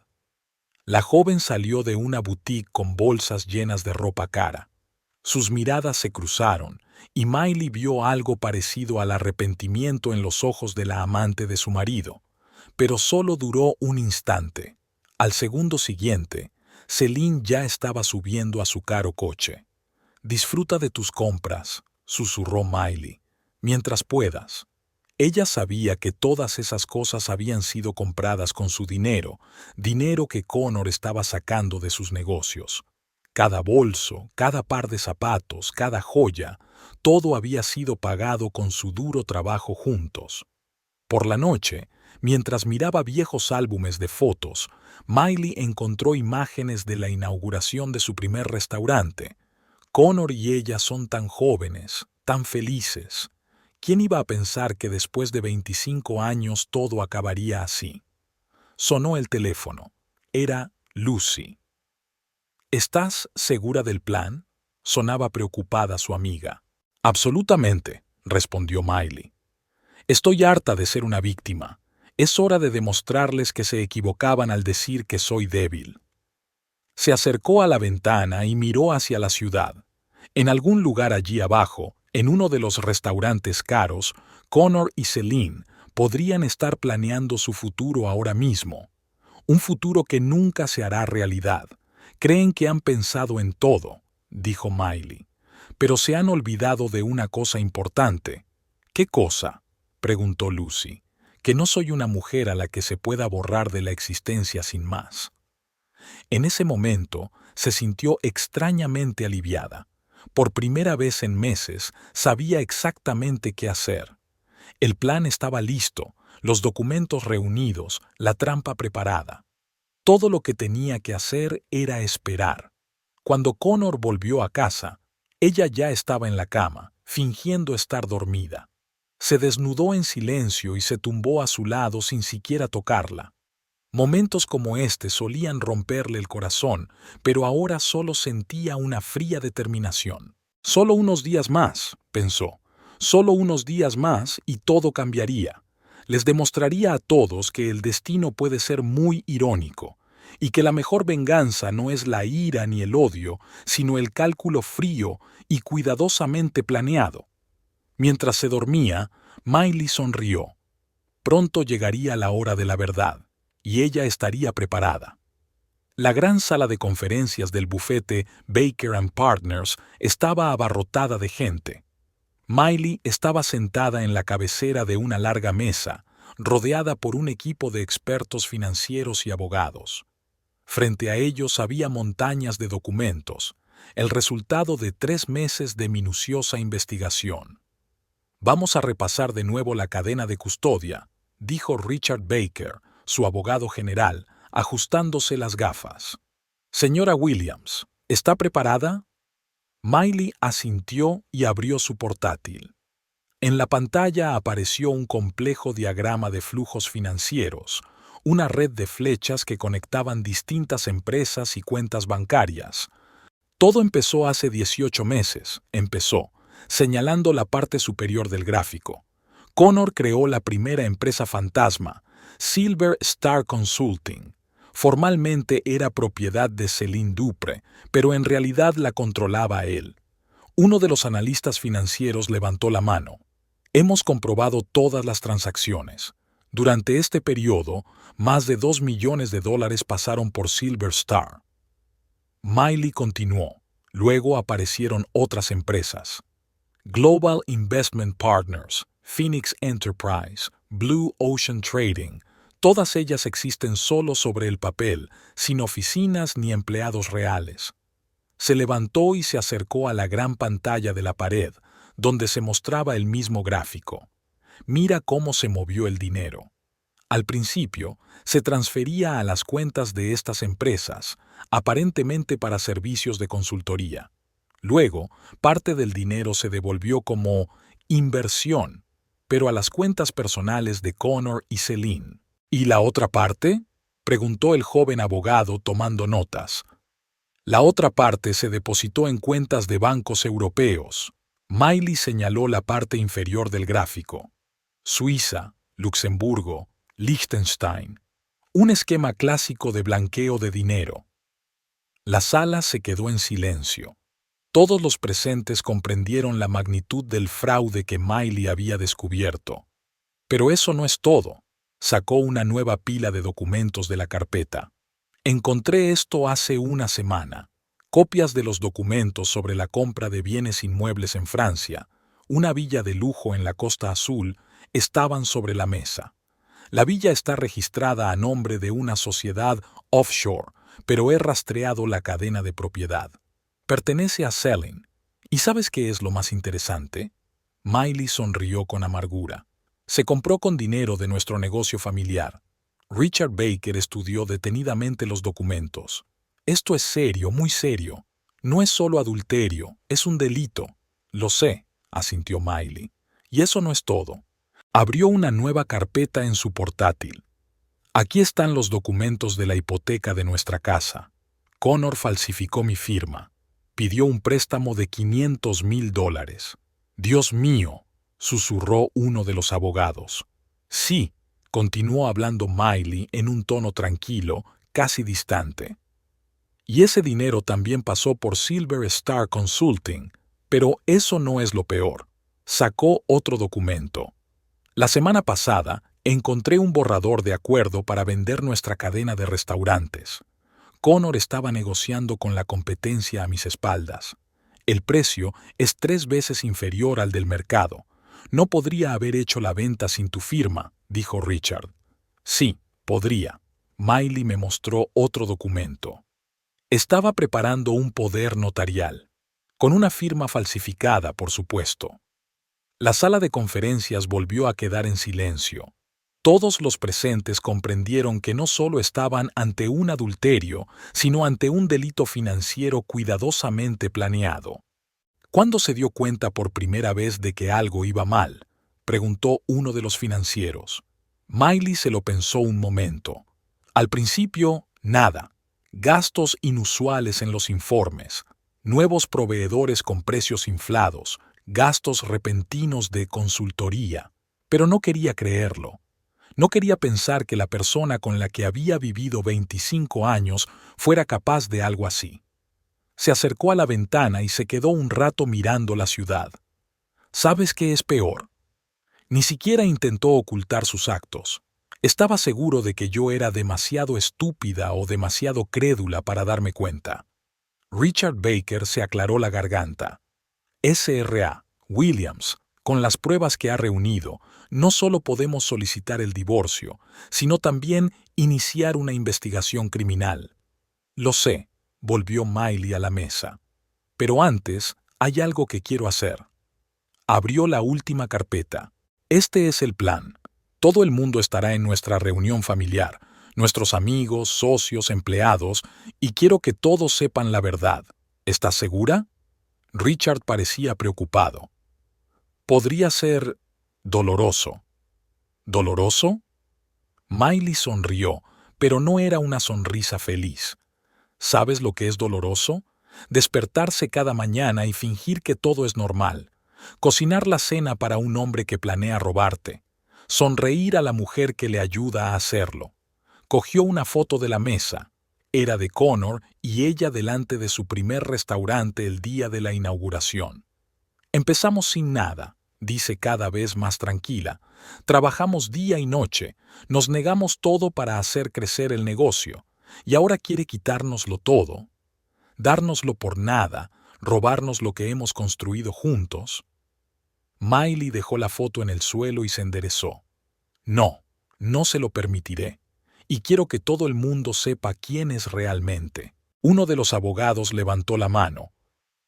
La joven salió de una boutique con bolsas llenas de ropa cara. Sus miradas se cruzaron, y Miley vio algo parecido al arrepentimiento en los ojos de la amante de su marido. Pero solo duró un instante. Al segundo siguiente, Celine ya estaba subiendo a su caro coche. «Disfruta de tus compras», susurró Miley, «mientras puedas». Ella sabía que todas esas cosas habían sido compradas con su dinero, dinero que Connor estaba sacando de sus negocios. Cada bolso, cada par de zapatos, cada joya, todo había sido pagado con su duro trabajo juntos. Por la noche, mientras miraba viejos álbumes de fotos, Miley encontró imágenes de la inauguración de su primer restaurante. Connor y ella son tan jóvenes, tan felices. ¿Quién iba a pensar que después de 25 años todo acabaría así? Sonó el teléfono. Era Lucy. ¿Estás segura del plan?, sonaba preocupada su amiga. Absolutamente, respondió Miley. Estoy harta de ser una víctima. Es hora de demostrarles que se equivocaban al decir que soy débil. Se acercó a la ventana y miró hacia la ciudad. En algún lugar allí abajo, en uno de los restaurantes caros, Connor y Celine podrían estar planeando su futuro ahora mismo. Un futuro que nunca se hará realidad. Creen que han pensado en todo, dijo Miley, pero se han olvidado de una cosa importante. ¿Qué cosa?, preguntó Lucy. Que no soy una mujer a la que se pueda borrar de la existencia sin más. En ese momento se sintió extrañamente aliviada. Por primera vez en meses sabía exactamente qué hacer. El plan estaba listo, los documentos reunidos, la trampa preparada. Todo lo que tenía que hacer era esperar. Cuando Connor volvió a casa, ella ya estaba en la cama, fingiendo estar dormida. Se desnudó en silencio y se tumbó a su lado sin siquiera tocarla. Momentos como este solían romperle el corazón, pero ahora solo sentía una fría determinación. Solo unos días más, pensó. Solo unos días más y todo cambiaría. Les demostraría a todos que el destino puede ser muy irónico, y que la mejor venganza no es la ira ni el odio, sino el cálculo frío y cuidadosamente planeado. Mientras se dormía, Miley sonrió. Pronto llegaría la hora de la verdad, y ella estaría preparada. La gran sala de conferencias del bufete Baker & Partners estaba abarrotada de gente. Miley estaba sentada en la cabecera de una larga mesa, rodeada por un equipo de expertos financieros y abogados. Frente a ellos había montañas de documentos, el resultado de 3 meses de minuciosa investigación. Vamos a repasar de nuevo la cadena de custodia, dijo Richard Baker, su abogado general, ajustándose las gafas. Señora Williams, ¿está preparada? Miley asintió y abrió su portátil. En la pantalla apareció un complejo diagrama de flujos financieros, una red de flechas que conectaban distintas empresas y cuentas bancarias. Todo empezó hace 18 meses, señalando la parte superior del gráfico. Connor creó la primera empresa fantasma, Silver Star Consulting. Formalmente era propiedad de Celine Dupre, pero en realidad la controlaba él. Uno de los analistas financieros levantó la mano. Hemos comprobado todas las transacciones. Durante este periodo, más de $2 millones pasaron por Silver Star. Miley continuó. Luego aparecieron otras empresas. Global Investment Partners, Phoenix Enterprise, Blue Ocean Trading. Todas ellas existen solo sobre el papel, sin oficinas ni empleados reales. Se levantó y se acercó a la gran pantalla de la pared, donde se mostraba el mismo gráfico. Mira cómo se movió el dinero. Al principio, se transfería a las cuentas de estas empresas, aparentemente para servicios de consultoría. Luego, parte del dinero se devolvió como inversión, pero a las cuentas personales de Connor y Celine. ¿Y la otra parte?, preguntó el joven abogado tomando notas. La otra parte se depositó en cuentas de bancos europeos. Miley señaló la parte inferior del gráfico. Suiza, Luxemburgo, Liechtenstein. Un esquema clásico de blanqueo de dinero. La sala se quedó en silencio. Todos los presentes comprendieron la magnitud del fraude que Miley había descubierto. Pero eso no es todo. Sacó una nueva pila de documentos de la carpeta. Encontré esto hace una semana. Copias de los documentos sobre la compra de bienes inmuebles en Francia, una villa de lujo en la Costa Azul, estaban sobre la mesa. La villa está registrada a nombre de una sociedad offshore, pero he rastreado la cadena de propiedad. Pertenece a Selin. ¿Y sabes qué es lo más interesante? Miley sonrió con amargura. Se compró con dinero de nuestro negocio familiar. Richard Baker estudió detenidamente los documentos. Esto es serio, muy serio. No es solo adulterio, es un delito. Lo sé, asintió Miley. Y eso no es todo. Abrió una nueva carpeta en su portátil. Aquí están los documentos de la hipoteca de nuestra casa. Connor falsificó mi firma. Pidió un préstamo de $500,000. Dios mío, susurró uno de los abogados. Sí, continuó hablando Miley en un tono tranquilo, casi distante. Y ese dinero también pasó por Silver Star Consulting, pero eso no es lo peor. Sacó otro documento. La semana pasada encontré un borrador de acuerdo para vender nuestra cadena de restaurantes. Connor estaba negociando con la competencia a mis espaldas. El precio es 3 veces inferior al del mercado. No podría haber hecho la venta sin tu firma, dijo Richard. Sí, podría. Miley me mostró otro documento. Estaba preparando un poder notarial, con una firma falsificada, por supuesto. La sala de conferencias volvió a quedar en silencio. Todos los presentes comprendieron que no solo estaban ante un adulterio, sino ante un delito financiero cuidadosamente planeado. ¿Cuándo se dio cuenta por primera vez de que algo iba mal?, preguntó uno de los financieros. Miley se lo pensó un momento. Al principio, nada. Gastos inusuales en los informes, nuevos proveedores con precios inflados, gastos repentinos de consultoría. Pero no quería creerlo. No quería pensar que la persona con la que había vivido 25 años fuera capaz de algo así. Se acercó a la ventana y se quedó un rato mirando la ciudad. ¿Sabes qué es peor? Ni siquiera intentó ocultar sus actos. Estaba seguro de que yo era demasiado estúpida o demasiado crédula para darme cuenta. Richard Baker se aclaró la garganta. S.R.A. Williams, con las pruebas que ha reunido, no solo podemos solicitar el divorcio, sino también iniciar una investigación criminal. Lo sé, volvió Miley a la mesa. Pero antes, hay algo que quiero hacer. Abrió la última carpeta. Este es el plan. Todo el mundo estará en nuestra reunión familiar, nuestros amigos, socios, empleados, y quiero que todos sepan la verdad. ¿Estás segura? Richard parecía preocupado. Podría ser doloroso. ¿Doloroso? Miley sonrió, pero no era una sonrisa feliz. ¿Sabes lo que es doloroso? Despertarse cada mañana y fingir que todo es normal. Cocinar la cena para un hombre que planea robarte. Sonreír a la mujer que le ayuda a hacerlo. Cogió una foto de la mesa. Era de Connor y ella delante de su primer restaurante el día de la inauguración. Empezamos sin nada, dice cada vez más tranquila. Trabajamos día y noche, nos negamos todo para hacer crecer el negocio, y ahora quiere quitárnoslo todo, dárnoslo por nada, robarnos lo que hemos construido juntos. Miley dejó la foto en el suelo y se enderezó. No, no se lo permitiré. Y quiero que todo el mundo sepa quién es realmente. Uno de los abogados levantó la mano.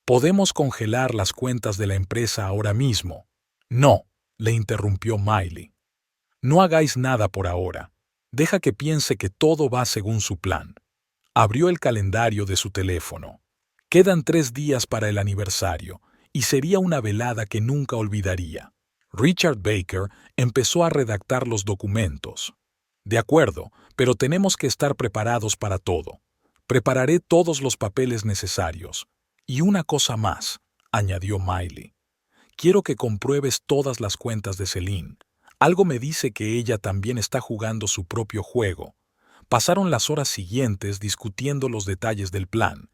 Podemos congelar las cuentas de la empresa ahora mismo. No, le interrumpió Miley. No hagáis nada por ahora. Deja que piense que todo va según su plan. Abrió el calendario de su teléfono. Quedan 3 días para el aniversario, y sería una velada que nunca olvidaría. Richard Baker empezó a redactar los documentos. De acuerdo, pero tenemos que estar preparados para todo. Prepararé todos los papeles necesarios. Y una cosa más, añadió Miley. Quiero que compruebes todas las cuentas de Celine. Algo me dice que ella también está jugando su propio juego. Pasaron las horas siguientes discutiendo los detalles del plan.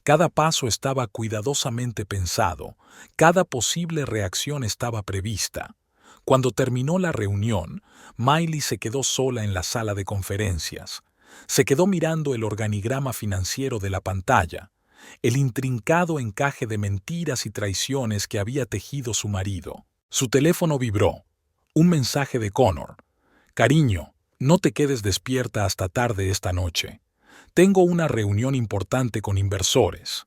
Cada paso estaba cuidadosamente pensado, cada posible reacción estaba prevista. Cuando terminó la reunión, Miley se quedó sola en la sala de conferencias. Se quedó mirando el organigrama financiero de la pantalla, el intrincado encaje de mentiras y traiciones que había tejido su marido. Su teléfono vibró. Un mensaje de Connor. Cariño, no te quedes despierta hasta tarde esta noche. Tengo una reunión importante con inversores.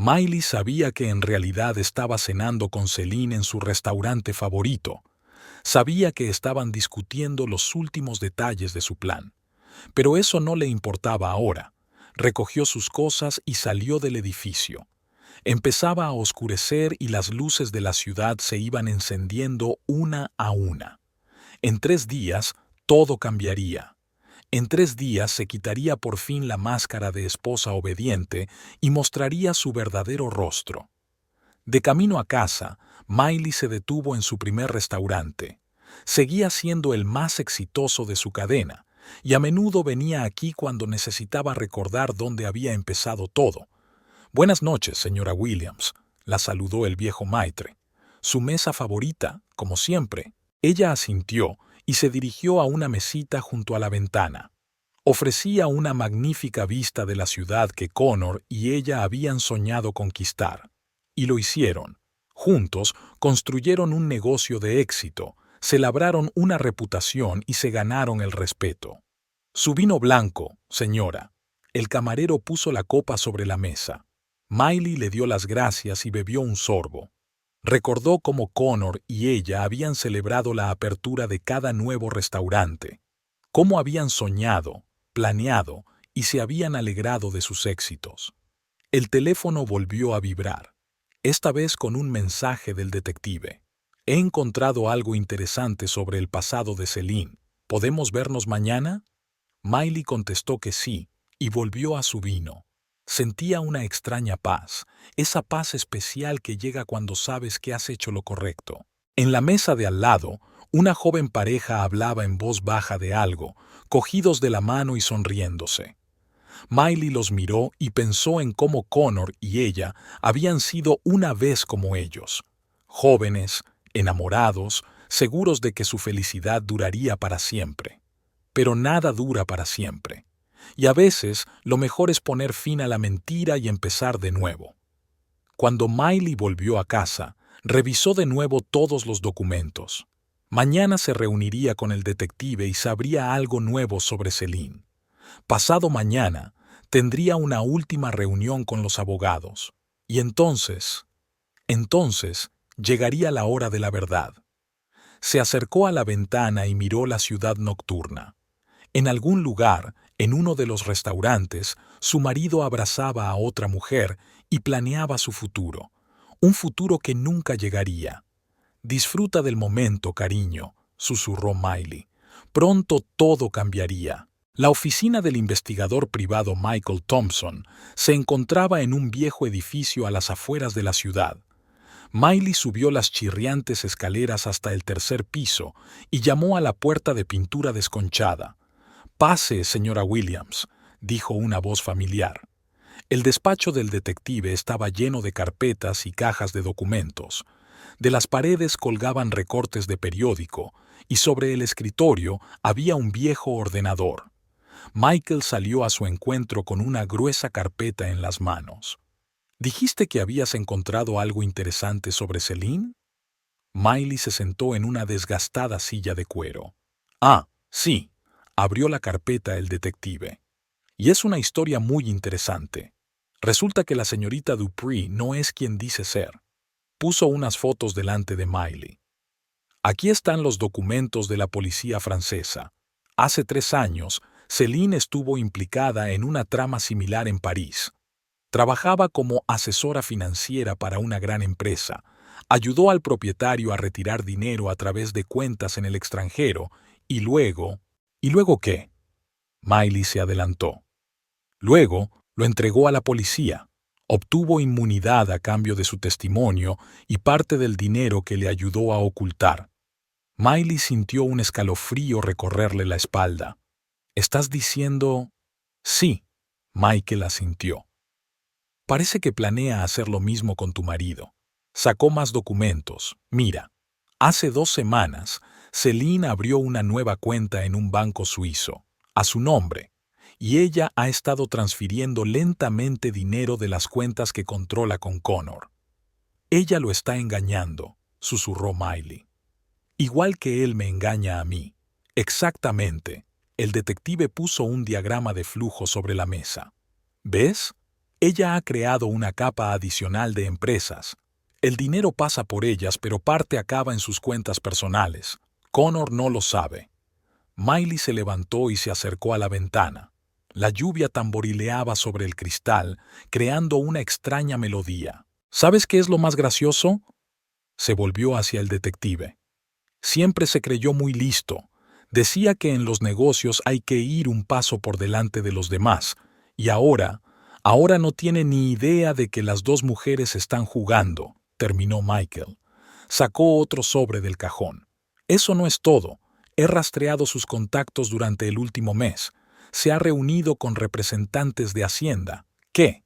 Miley sabía que en realidad estaba cenando con Celine en su restaurante favorito. Sabía que estaban discutiendo los últimos detalles de su plan. Pero eso no le importaba ahora. Recogió sus cosas y salió del edificio. Empezaba a oscurecer y las luces de la ciudad se iban encendiendo una a una. En 3 días, todo cambiaría. En 3 días se quitaría por fin la máscara de esposa obediente y mostraría su verdadero rostro. De camino a casa, Miley se detuvo en su primer restaurante. Seguía siendo el más exitoso de su cadena, y a menudo venía aquí cuando necesitaba recordar dónde había empezado todo. «Buenas noches, señora Williams», la saludó el viejo maitre. «Su mesa favorita, como siempre». Ella asintió y se dirigió a una mesita junto a la ventana. Ofrecía una magnífica vista de la ciudad que Connor y ella habían soñado conquistar. Y lo hicieron. Juntos construyeron un negocio de éxito, se labraron una reputación y se ganaron el respeto. «Su vino blanco, señora». El camarero puso la copa sobre la mesa. Miley le dio las gracias y bebió un sorbo. Recordó cómo Connor y ella habían celebrado la apertura de cada nuevo restaurante, cómo habían soñado, planeado y se habían alegrado de sus éxitos. El teléfono volvió a vibrar, esta vez con un mensaje del detective. «He encontrado algo interesante sobre el pasado de Celine. ¿Podemos vernos mañana?» Miley contestó que sí y volvió a su vino. Sentía una extraña paz, esa paz especial que llega cuando sabes que has hecho lo correcto. En la mesa de al lado, una joven pareja hablaba en voz baja de algo, cogidos de la mano y sonriéndose. Miley los miró y pensó en cómo Connor y ella habían sido una vez como ellos. Jóvenes, enamorados, seguros de que su felicidad duraría para siempre. Pero nada dura para siempre. Y a veces lo mejor es poner fin a la mentira y empezar de nuevo. Cuando Miley volvió a casa, revisó de nuevo todos los documentos. Mañana se reuniría con el detective y sabría algo nuevo sobre Celine. Pasado mañana, tendría una última reunión con los abogados. Y entonces, llegaría la hora de la verdad. Se acercó a la ventana y miró la ciudad nocturna. En algún lugar, en uno de los restaurantes, su marido abrazaba a otra mujer y planeaba su futuro, un futuro que nunca llegaría. «Disfruta del momento, cariño», susurró Miley. «Pronto todo cambiaría». La oficina del investigador privado Michael Thompson se encontraba en un viejo edificio a las afueras de la ciudad. Miley subió las chirriantes escaleras hasta el 3er piso y llamó a la puerta de pintura desconchada. «Pase, señora Williams», dijo una voz familiar. El despacho del detective estaba lleno de carpetas y cajas de documentos. De las paredes colgaban recortes de periódico y sobre el escritorio había un viejo ordenador. Michael salió a su encuentro con una gruesa carpeta en las manos. «¿Dijiste que habías encontrado algo interesante sobre Celine?» Miley se sentó en una desgastada silla de cuero. «Ah, sí», abrió la carpeta el detective. «Y es una historia muy interesante. Resulta que la señorita Dupree no es quien dice ser». Puso unas fotos delante de Miley. «Aquí están los documentos de la policía francesa. Hace 3 años, Celine estuvo implicada en una trama similar en París. Trabajaba como asesora financiera para una gran empresa. Ayudó al propietario a retirar dinero a través de cuentas en el extranjero y luego... ¿Y luego qué?» Miley se adelantó. «Luego lo entregó a la policía. Obtuvo inmunidad a cambio de su testimonio y parte del dinero que le ayudó a ocultar». Miley sintió un escalofrío recorrerle la espalda. «¿Estás diciendo...?» «Sí», Michael asintió. «Parece que planea hacer lo mismo con tu marido. Sacó más documentos. Mira, hace 2 semanas, Celine abrió una nueva cuenta en un banco suizo, a su nombre, y ella ha estado transfiriendo lentamente dinero de las cuentas que controla con Connor. Ella lo está engañando», susurró Miley. «Igual que él me engaña a mí. Exactamente». El detective puso un diagrama de flujo sobre la mesa. «¿Ves? Ella ha creado una capa adicional de empresas. El dinero pasa por ellas, pero parte acaba en sus cuentas personales. Connor no lo sabe. Miley se levantó y se acercó a la ventana. La lluvia tamborileaba sobre el cristal, creando una extraña melodía. ¿Sabes qué es lo más gracioso? Se volvió hacia el detective. Siempre se creyó muy listo. Decía que en los negocios hay que ir un paso por delante de los demás. Y ahora no tiene ni idea de que las dos mujeres están jugando, terminó Michael. Sacó otro sobre del cajón. Eso no es todo. He rastreado sus contactos durante el último mes. Se ha reunido con representantes de Hacienda. ¿Qué?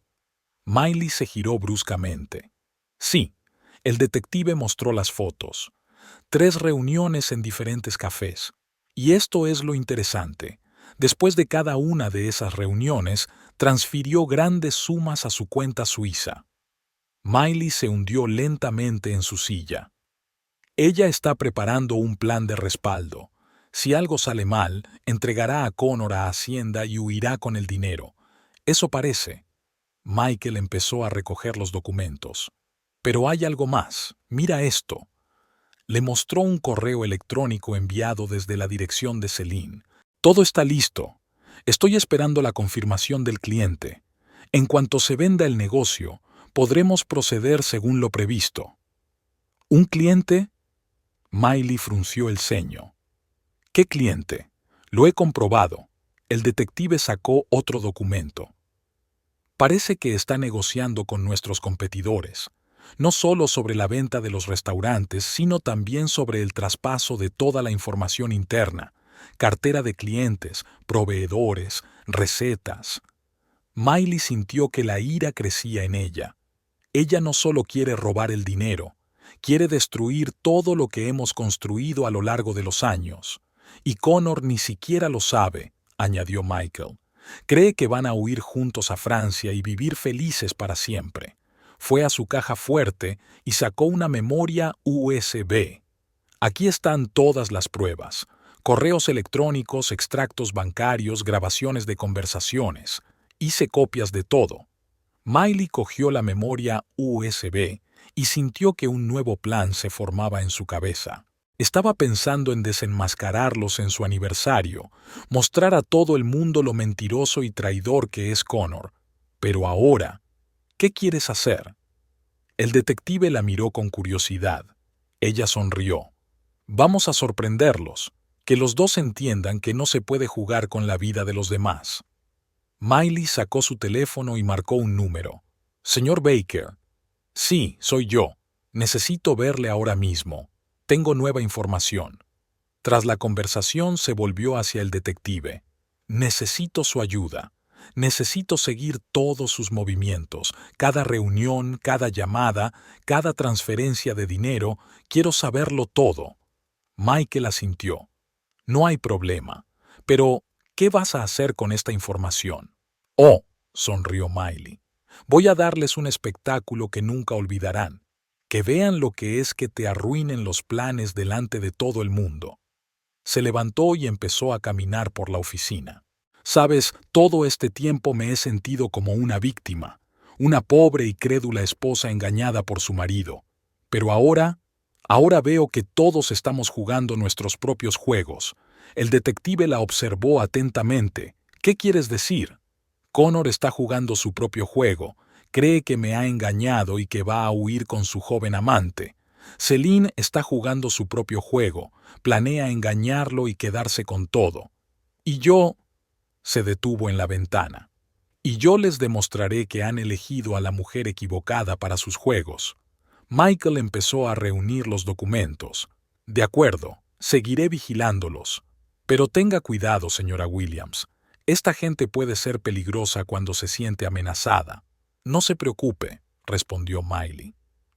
Miley se giró bruscamente. Sí, el detective mostró las fotos. 3 reuniones en diferentes cafés. Y esto es lo interesante. Después de cada una de esas reuniones, transfirió grandes sumas a su cuenta suiza. Miley se hundió lentamente en su silla. Ella está preparando un plan de respaldo. Si algo sale mal, entregará a Connor a Hacienda y huirá con el dinero. Eso parece. Michael empezó a recoger los documentos. Pero hay algo más. Mira esto. Le mostró un correo electrónico enviado desde la dirección de Celine. Todo está listo. Estoy esperando la confirmación del cliente. En cuanto se venda el negocio, podremos proceder según lo previsto. ¿Un cliente? Miley frunció el ceño. ¿Qué cliente? Lo he comprobado. El detective sacó otro documento. Parece que está negociando con nuestros competidores, no solo sobre la venta de los restaurantes, sino también sobre el traspaso de toda la información interna, cartera de clientes, proveedores, recetas. Miley sintió que la ira crecía en ella. Ella no solo quiere robar el dinero, quiere destruir todo lo que hemos construido a lo largo de los años. Y Connor ni siquiera lo sabe, añadió Michael. Cree que van a huir juntos a Francia y vivir felices para siempre. Fue a su caja fuerte y sacó una memoria USB. Aquí están todas las pruebas. Correos electrónicos, extractos bancarios, grabaciones de conversaciones. Hice copias de todo. Miley cogió la memoria USB y sintió que un nuevo plan se formaba en su cabeza. Estaba pensando en desenmascararlos en su aniversario, mostrar a todo el mundo lo mentiroso y traidor que es Connor. Pero ahora, ¿qué quieres hacer? El detective la miró con curiosidad. Ella sonrió. Vamos a sorprenderlos, que los dos entiendan que no se puede jugar con la vida de los demás. Miley sacó su teléfono y marcó un número. Señor Baker. Sí, soy yo. Necesito verle ahora mismo. Tengo nueva información. Tras la conversación se volvió hacia el detective. Necesito su ayuda. Necesito seguir todos sus movimientos, cada reunión, cada llamada, cada transferencia de dinero. Quiero saberlo todo. Michael asintió. No hay problema. Pero, ¿qué vas a hacer con esta información? Oh, sonrió Miley. Voy a darles un espectáculo que nunca olvidarán. Que vean lo que es que te arruinen los planes delante de todo el mundo. Se levantó y empezó a caminar por la oficina. Sabes, todo este tiempo me he sentido como una víctima, una pobre y crédula esposa engañada por su marido. Pero ahora veo que todos estamos jugando nuestros propios juegos. El detective la observó atentamente. ¿Qué quieres decir? Connor está jugando su propio juego. Cree que me ha engañado y que va a huir con su joven amante. Celine está jugando su propio juego. Planea engañarlo y quedarse con todo. Y yo... Se detuvo en la ventana. Y yo les demostraré que han elegido a la mujer equivocada para sus juegos. Michael empezó a reunir los documentos. De acuerdo, seguiré vigilándolos. Pero tenga cuidado, señora Williams. Esta gente puede ser peligrosa cuando se siente amenazada. No se preocupe, respondió Miley.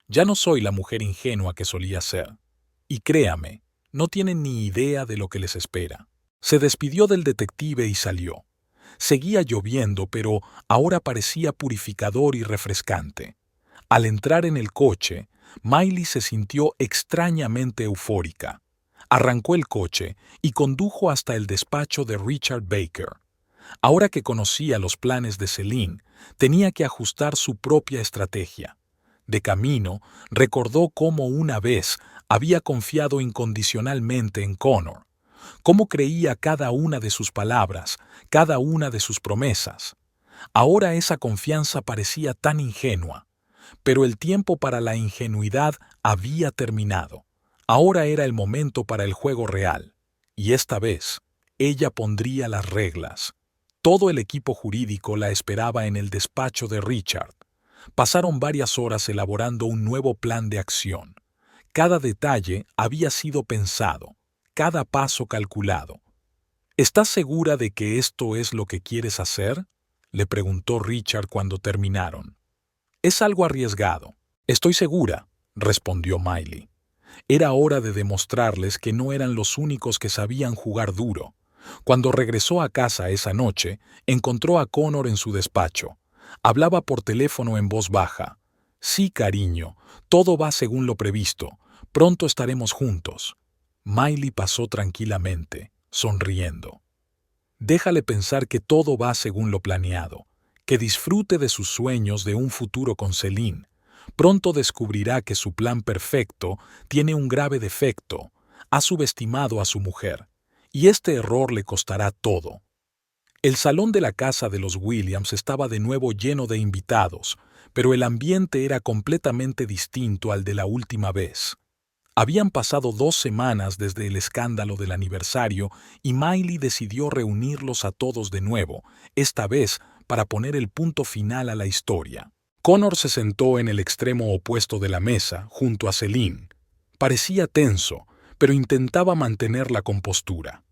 Ya no soy la mujer ingenua que solía ser. Y créame, no tienen ni idea de lo que les espera. Se despidió del detective y salió. Seguía lloviendo, pero ahora parecía purificador y refrescante. Al entrar en el coche, Miley se sintió extrañamente eufórica. Arrancó el coche y condujo hasta el despacho de Richard Baker. Ahora que conocía los planes de Celine, tenía que ajustar su propia estrategia. De camino, recordó cómo una vez había confiado incondicionalmente en Connor, cómo creía cada una de sus palabras, cada una de sus promesas. Ahora esa confianza parecía tan ingenua, pero el tiempo para la ingenuidad había terminado. Ahora era el momento para el juego real, y esta vez, ella pondría las reglas. Todo el equipo jurídico la esperaba en el despacho de Richard. Pasaron varias horas elaborando un nuevo plan de acción. Cada detalle había sido pensado, cada paso calculado. ¿Estás segura de que esto es lo que quieres hacer?, le preguntó Richard cuando terminaron. Es algo arriesgado. Estoy segura, respondió Miley. Era hora de demostrarles que no eran los únicos que sabían jugar duro. Cuando regresó a casa esa noche, encontró a Connor en su despacho. Hablaba por teléfono en voz baja. Sí, cariño, todo va según lo previsto. Pronto estaremos juntos. Miley pasó tranquilamente, sonriendo. Déjale pensar que todo va según lo planeado, que disfrute de sus sueños de un futuro con Celine. Pronto descubrirá que su plan perfecto tiene un grave defecto. Ha subestimado a su mujer, y este error le costará todo. El salón de la casa de los Williams estaba de nuevo lleno de invitados, pero el ambiente era completamente distinto al de la última vez. Habían pasado 2 semanas desde el escándalo del aniversario y Miley decidió reunirlos a todos de nuevo, esta vez para poner el punto final a la historia. Connor se sentó en el extremo opuesto de la mesa, junto a Celine. Parecía tenso, pero intentaba mantener la compostura.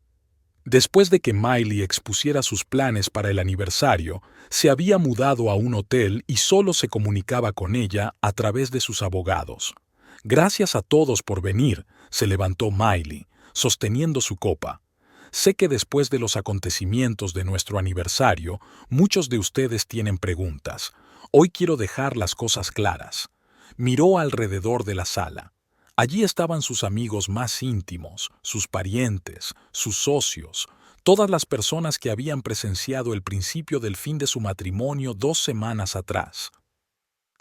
Después de que Miley expusiera sus planes para el aniversario, se había mudado a un hotel y solo se comunicaba con ella a través de sus abogados. Gracias a todos por venir, se levantó Miley, sosteniendo su copa. Sé que después de los acontecimientos de nuestro aniversario, muchos de ustedes tienen preguntas. Hoy quiero dejar las cosas claras. Miró alrededor de la sala. Allí estaban sus amigos más íntimos, sus parientes, sus socios, todas las personas que habían presenciado el principio del fin de su matrimonio 2 semanas atrás.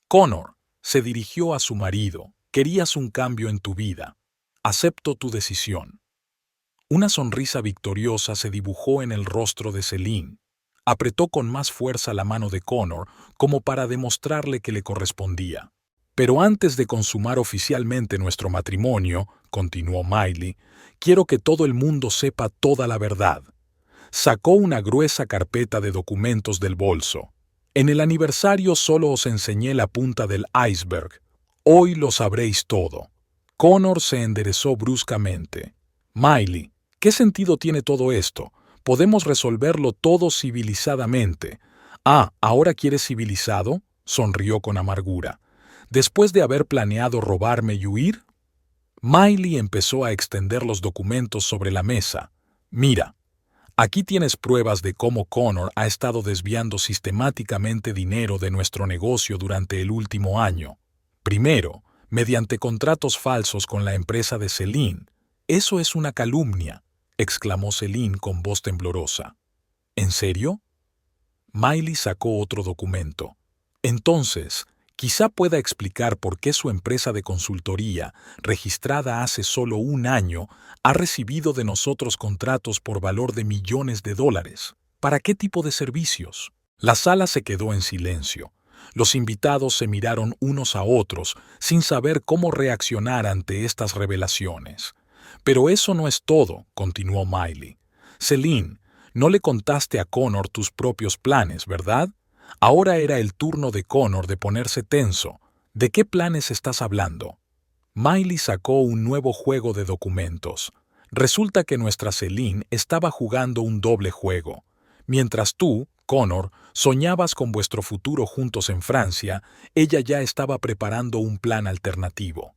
Connor se dirigió a su marido. Querías un cambio en tu vida. Acepto tu decisión. Una sonrisa victoriosa se dibujó en el rostro de Celine. Apretó con más fuerza la mano de Connor como para demostrarle que le correspondía. Pero antes de consumar oficialmente nuestro matrimonio, continuó Miley, quiero que todo el mundo sepa toda la verdad. Sacó una gruesa carpeta de documentos del bolso. En el aniversario solo os enseñé la punta del iceberg. Hoy lo sabréis todo. Connor se enderezó bruscamente. Miley, ¿qué sentido tiene todo esto? Podemos resolverlo todo civilizadamente. Ah, ¿ahora quieres civilizado?, sonrió con amargura. ¿Después de haber planeado robarme y huir? Miley empezó a extender los documentos sobre la mesa. Mira, aquí tienes pruebas de cómo Connor ha estado desviando sistemáticamente dinero de nuestro negocio durante el último año. Primero, mediante contratos falsos con la empresa de Celine. Eso es una calumnia, exclamó Celine con voz temblorosa. ¿En serio? Miley sacó otro documento. Entonces, quizá pueda explicar por qué su empresa de consultoría, registrada hace solo 1 año, ha recibido de nosotros contratos por valor de millones de dólares. ¿Para qué tipo de servicios? La sala se quedó en silencio. Los invitados se miraron unos a otros sin saber cómo reaccionar ante estas revelaciones. Pero eso no es todo, continuó Miley. Celine, no le contaste a Connor tus propios planes, ¿verdad? Ahora era el turno de Connor de ponerse tenso. ¿De qué planes estás hablando? Miley sacó un nuevo juego de documentos. Resulta que nuestra Celine estaba jugando un doble juego. Mientras tú, Connor, soñabas con vuestro futuro juntos en Francia, ella ya estaba preparando un plan alternativo.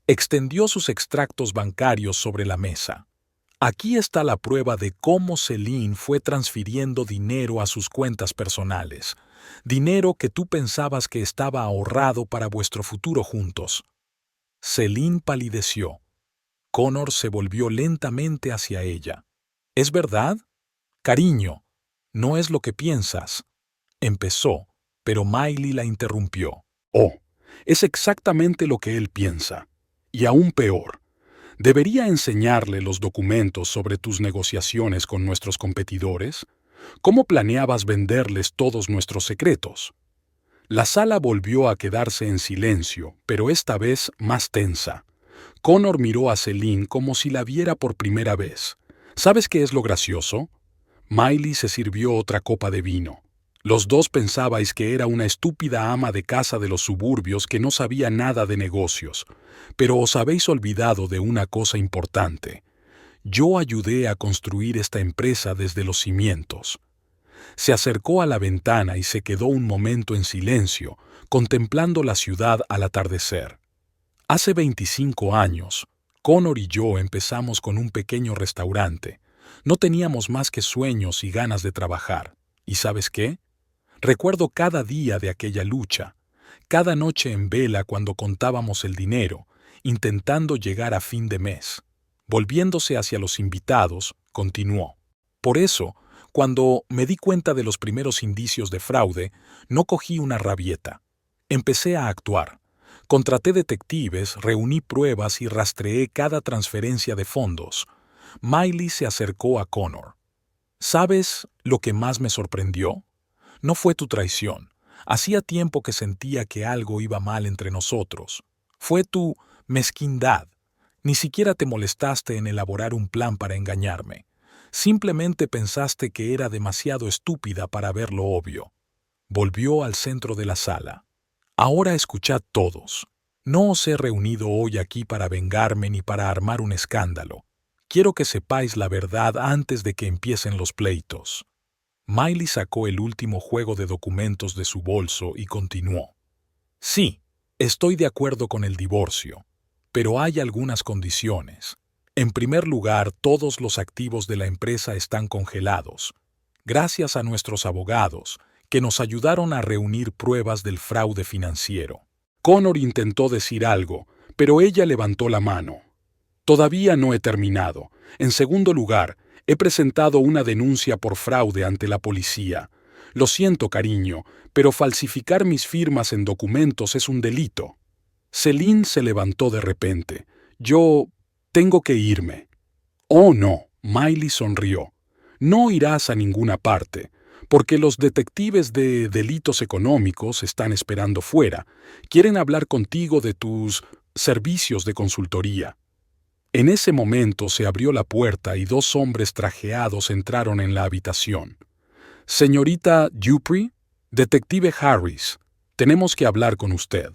Extendió sus extractos bancarios sobre la mesa. Aquí está la prueba de cómo Celine fue transfiriendo dinero a sus cuentas personales, dinero que tú pensabas que estaba ahorrado para vuestro futuro juntos. Celine palideció. Connor se volvió lentamente hacia ella. ¿Es verdad? Cariño, No es lo que piensas. Empezó, pero Miley la interrumpió. Oh, es exactamente lo que él piensa. Y aún peor, ¿debería enseñarle los documentos sobre tus negociaciones con nuestros competidores? ¿Cómo planeabas venderles todos nuestros secretos? La sala volvió a quedarse en silencio, pero esta vez más tensa. Connor miró a Celine como si la viera por primera vez. ¿Sabes qué es lo gracioso? Miley se sirvió otra copa de vino. Los dos pensabais que era una estúpida ama de casa de los suburbios que no sabía nada de negocios, pero os habéis olvidado de una cosa importante. Yo ayudé a construir esta empresa desde los cimientos. Se acercó a la ventana y se quedó un momento en silencio, contemplando la ciudad al atardecer. Hace 25 años, Connor y yo empezamos con un pequeño restaurante. No teníamos más que sueños y ganas de trabajar. ¿Y sabes qué? Recuerdo cada día de aquella lucha, cada noche en vela cuando contábamos el dinero, intentando llegar a fin de mes. Volviéndose hacia los invitados, continuó. Por eso, cuando me di cuenta de los primeros indicios de fraude, no cogí una rabieta. Empecé a actuar. Contraté detectives, reuní pruebas y rastreé cada transferencia de fondos. Miley se acercó a Connor. ¿Sabes lo que más me sorprendió? No fue tu traición. Hacía tiempo que sentía que algo iba mal entre nosotros. Fue tu mezquindad. Ni siquiera te molestaste en elaborar un plan para engañarme. Simplemente pensaste que era demasiado estúpida para ver lo obvio. Volvió al centro de la sala. Ahora escuchad todos. No os he reunido hoy aquí para vengarme ni para armar un escándalo. Quiero que sepáis la verdad antes de que empiecen los pleitos. Miley sacó el último juego de documentos de su bolso y continuó. Sí, estoy de acuerdo con el divorcio, pero hay algunas condiciones. En primer lugar, todos los activos de la empresa están congelados, gracias a nuestros abogados, que nos ayudaron a reunir pruebas del fraude financiero. Connor intentó decir algo, pero ella levantó la mano. Todavía no he terminado. En segundo lugar, he presentado una denuncia por fraude ante la policía. Lo siento, cariño, pero falsificar mis firmas en documentos es un delito. Celine se levantó de repente. Yo tengo que irme. Oh, no, Miley sonrió. No irás a ninguna parte, porque los detectives de delitos económicos están esperando fuera. Quieren hablar contigo de tus servicios de consultoría. En ese momento se abrió la puerta y dos hombres trajeados entraron en la habitación. Señorita Dupree, detective Harris, tenemos que hablar con usted.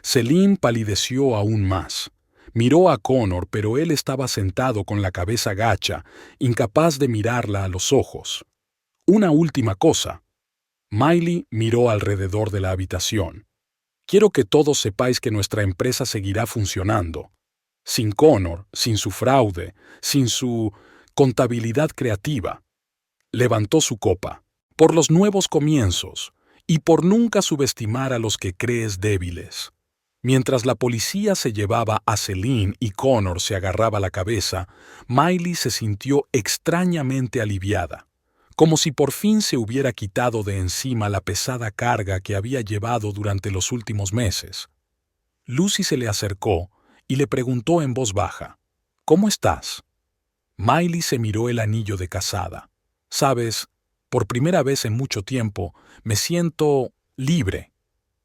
Celine palideció aún más. Miró a Connor, pero él estaba sentado con la cabeza gacha, incapaz de mirarla a los ojos. Una última cosa. Miley miró alrededor de la habitación. Quiero que todos sepáis que nuestra empresa seguirá funcionando. Sin Connor, sin su fraude, sin su contabilidad creativa. Levantó su copa. Por los nuevos comienzos y por nunca subestimar a los que crees débiles. Mientras la policía se llevaba a Celine y Connor se agarraba la cabeza, Miley se sintió extrañamente aliviada, como si por fin se hubiera quitado de encima la pesada carga que había llevado durante los últimos meses. Lucy se le acercó y le preguntó en voz baja, ¿cómo estás? Miley se miró el anillo de casada. Sabes, por primera vez en mucho tiempo me siento libre.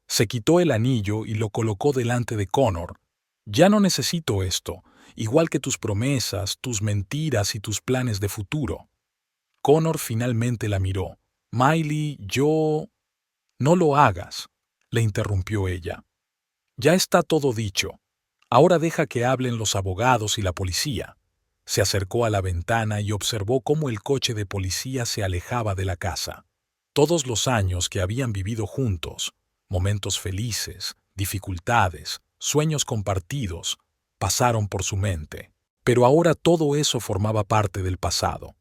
Se quitó el anillo y lo colocó delante de Connor. Ya no necesito esto, igual que tus promesas, tus mentiras y tus planes de futuro. Connor finalmente la miró. Miley, yo... No lo hagas, le interrumpió ella. Ya está todo dicho. Ahora deja que hablen los abogados y la policía. Se acercó a la ventana y observó cómo el coche de policía se alejaba de la casa. Todos los años que habían vivido juntos, momentos felices, dificultades, sueños compartidos, pasaron por su mente. Pero ahora todo eso formaba parte del pasado.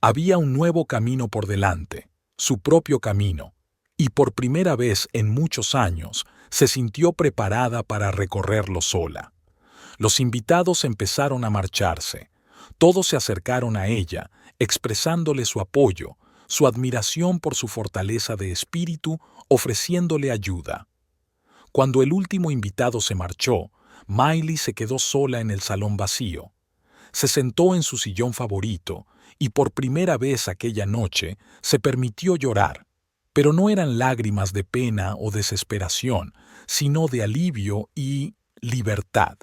Había un nuevo camino por delante, su propio camino, y por primera vez en muchos años se sintió preparada para recorrerlo sola. Los invitados empezaron a marcharse. Todos se acercaron a ella, expresándole su apoyo, su admiración por su fortaleza de espíritu, ofreciéndole ayuda. Cuando el último invitado se marchó, Miley se quedó sola en el salón vacío. Se sentó en su sillón favorito y por primera vez aquella noche se permitió llorar, pero no eran lágrimas de pena o desesperación, sino de alivio y libertad.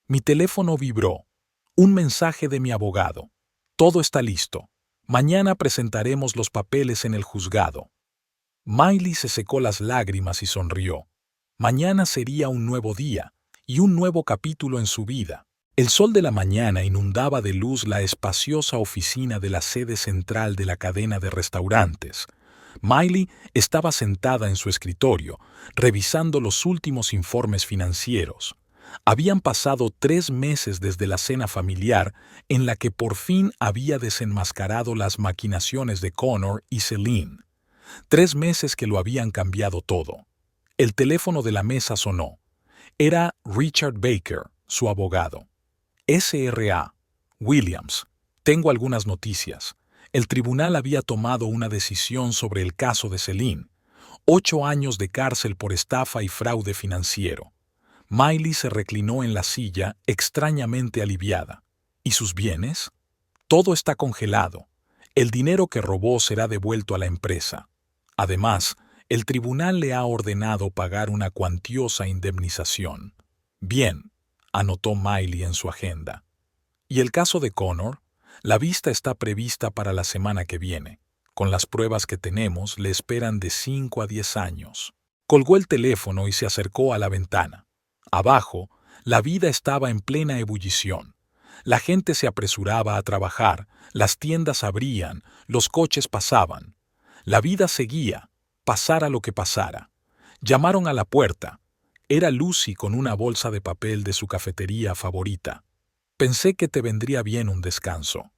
Mi teléfono vibró. Un mensaje de mi abogado. Todo está listo. Mañana presentaremos los papeles en el juzgado. Miley se secó las lágrimas y sonrió. Mañana sería un nuevo día y un nuevo capítulo en su vida. El sol de la mañana inundaba de luz la espaciosa oficina de la sede central de la cadena de restaurantes. Miley estaba sentada en su escritorio, revisando los últimos informes financieros. Habían pasado 3 meses desde la cena familiar en la que por fin había desenmascarado las maquinaciones de Connor y Celine. 3 meses que lo habían cambiado todo. El teléfono de la mesa sonó. Era Richard Baker, su abogado. S.R.A. Williams, tengo algunas noticias. El tribunal había tomado una decisión sobre el caso de Celine. 8 años de cárcel por estafa y fraude financiero. Miley se reclinó en la silla, extrañamente aliviada. ¿Y sus bienes? Todo está congelado. El dinero que robó será devuelto a la empresa. Además, el tribunal le ha ordenado pagar una cuantiosa indemnización. Bien, anotó Miley en su agenda. ¿Y el caso de Connor? La vista está prevista para la semana que viene. Con las pruebas que tenemos, le esperan de 5 a 10 años. Colgó el teléfono y se acercó a la ventana. Abajo, la vida estaba en plena ebullición. La gente se apresuraba a trabajar, las tiendas abrían, los coches pasaban. La vida seguía, pasara lo que pasara. Llamaron a la puerta. Era Lucy con una bolsa de papel de su cafetería favorita. Pensé que te vendría bien un descanso.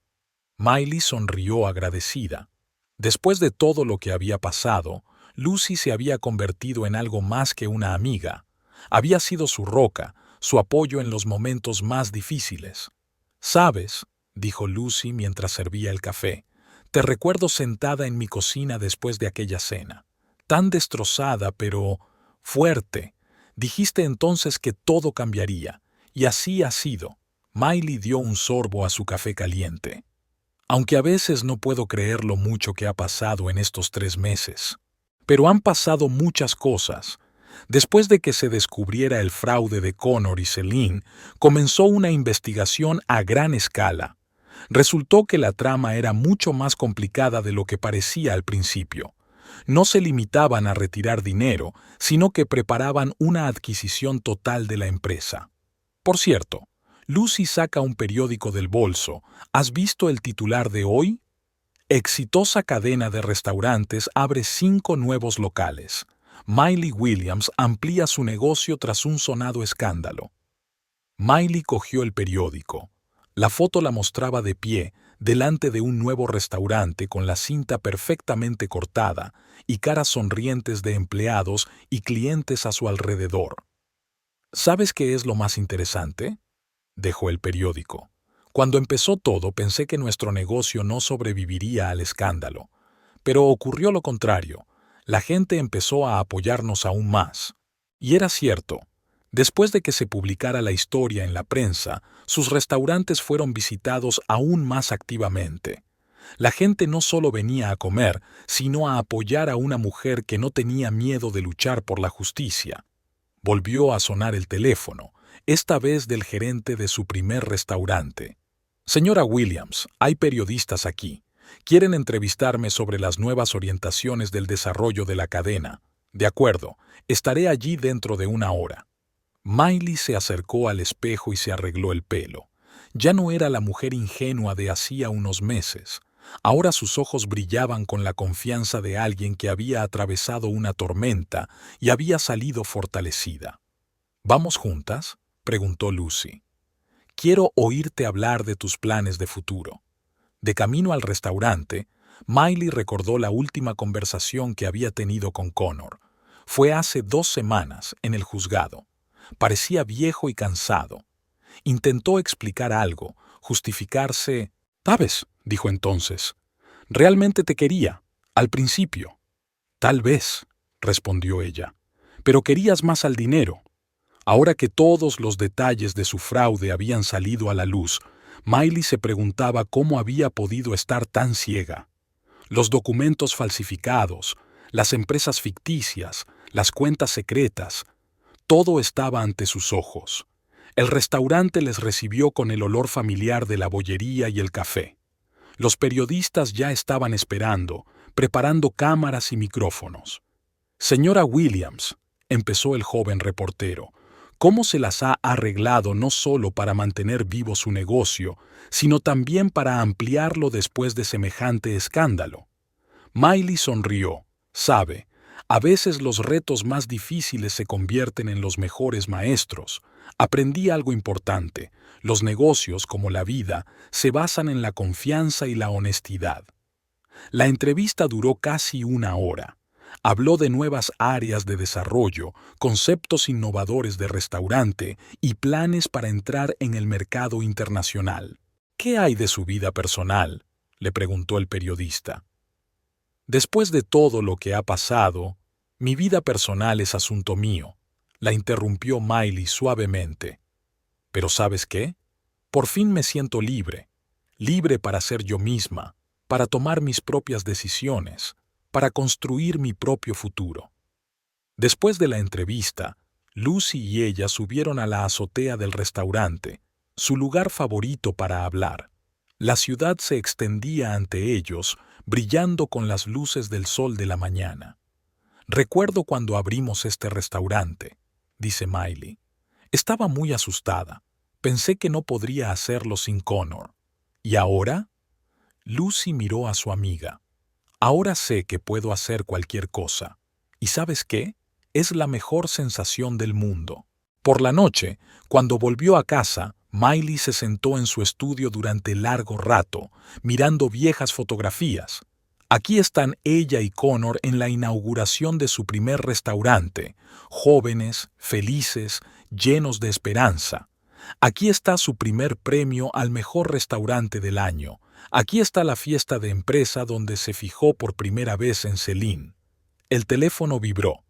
Miley sonrió agradecida. Después de todo lo que había pasado, Lucy se había convertido en algo más que una amiga. Había sido su roca, su apoyo en los momentos más difíciles. «¿Sabes?», dijo Lucy mientras servía el café, «te recuerdo sentada en mi cocina después de aquella cena. Tan destrozada, pero fuerte. Dijiste entonces que todo cambiaría, y así ha sido». Miley dio un sorbo a su café caliente. «Aunque a veces no puedo creer lo mucho que ha pasado en estos 3 meses. Pero han pasado muchas cosas. Después de que se descubriera el fraude de Connor y Celine, comenzó una investigación a gran escala. Resultó que la trama era mucho más complicada de lo que parecía al principio. No se limitaban a retirar dinero, sino que preparaban una adquisición total de la empresa. Por cierto, Lucy saca un periódico del bolso. ¿Has visto el titular de hoy? Exitosa cadena de restaurantes abre 5 nuevos locales. Miley Williams amplía su negocio tras un sonado escándalo. Miley cogió el periódico. La foto la mostraba de pie, delante de un nuevo restaurante con la cinta perfectamente cortada y caras sonrientes de empleados y clientes a su alrededor. ¿Sabes qué es lo más interesante?, dejó el periódico. Cuando empezó todo pensé que nuestro negocio no sobreviviría al escándalo, pero ocurrió lo contrario. La gente empezó a apoyarnos aún más. Y era cierto. Después de que se publicara la historia en la prensa, sus restaurantes fueron visitados aún más activamente. La gente no solo venía a comer, sino a apoyar a una mujer que no tenía miedo de luchar por la justicia. Volvió a sonar el teléfono, esta vez del gerente de su primer restaurante. «Señora Williams, hay periodistas aquí. Quieren entrevistarme sobre las nuevas orientaciones del desarrollo de la cadena. De acuerdo, estaré allí dentro de 1 hora». Miley se acercó al espejo y se arregló el pelo. Ya no era la mujer ingenua de hacía unos meses. Ahora sus ojos brillaban con la confianza de alguien que había atravesado una tormenta y había salido fortalecida. «¿Vamos juntas?», preguntó Lucy. «Quiero oírte hablar de tus planes de futuro». De camino al restaurante, Miley recordó la última conversación que había tenido con Connor. Fue hace 2 semanas, en el juzgado. Parecía viejo y cansado. Intentó explicar algo, justificarse. «¿Sabes?», dijo entonces. Realmente te quería, al principio. Tal vez, respondió ella, pero querías más al dinero. Ahora que todos los detalles de su fraude habían salido a la luz, Miley se preguntaba cómo había podido estar tan ciega. Los documentos falsificados, las empresas ficticias, las cuentas secretas, todo estaba ante sus ojos. El restaurante les recibió con el olor familiar de la bollería y el café. Los periodistas ya estaban esperando, preparando cámaras y micrófonos. Señora Williams, empezó el joven reportero, ¿cómo se las ha arreglado no solo para mantener vivo su negocio, sino también para ampliarlo después de semejante escándalo? Miley sonrió. Sabe, a veces los retos más difíciles se convierten en los mejores maestros. Aprendí algo importante. Los negocios, como la vida, se basan en la confianza y la honestidad. La entrevista duró casi 1 hora. Habló de nuevas áreas de desarrollo, conceptos innovadores de restaurante y planes para entrar en el mercado internacional. ¿Qué hay de su vida personal?, le preguntó el periodista. Después de todo lo que ha pasado, mi vida personal es asunto mío, la interrumpió Miley suavemente. Pero ¿sabes qué? Por fin me siento libre, libre para ser yo misma, para tomar mis propias decisiones, para construir mi propio futuro. Después de la entrevista, Lucy y ella subieron a la azotea del restaurante, su lugar favorito para hablar. La ciudad se extendía ante ellos, brillando con las luces del sol de la mañana. Recuerdo cuando abrimos este restaurante, dice Miley. Estaba muy asustada. Pensé que no podría hacerlo sin Connor. ¿Y ahora? Lucy miró a su amiga. Ahora sé que puedo hacer cualquier cosa. ¿Y sabes qué? Es la mejor sensación del mundo. Por la noche, cuando volvió a casa, Miley se sentó en su estudio durante largo rato, mirando viejas fotografías. Aquí están ella y Connor en la inauguración de su primer restaurante, jóvenes, felices, llenos de esperanza. Aquí está su primer premio al mejor restaurante del año. Aquí está la fiesta de empresa donde se fijó por primera vez en Celine. El teléfono vibró.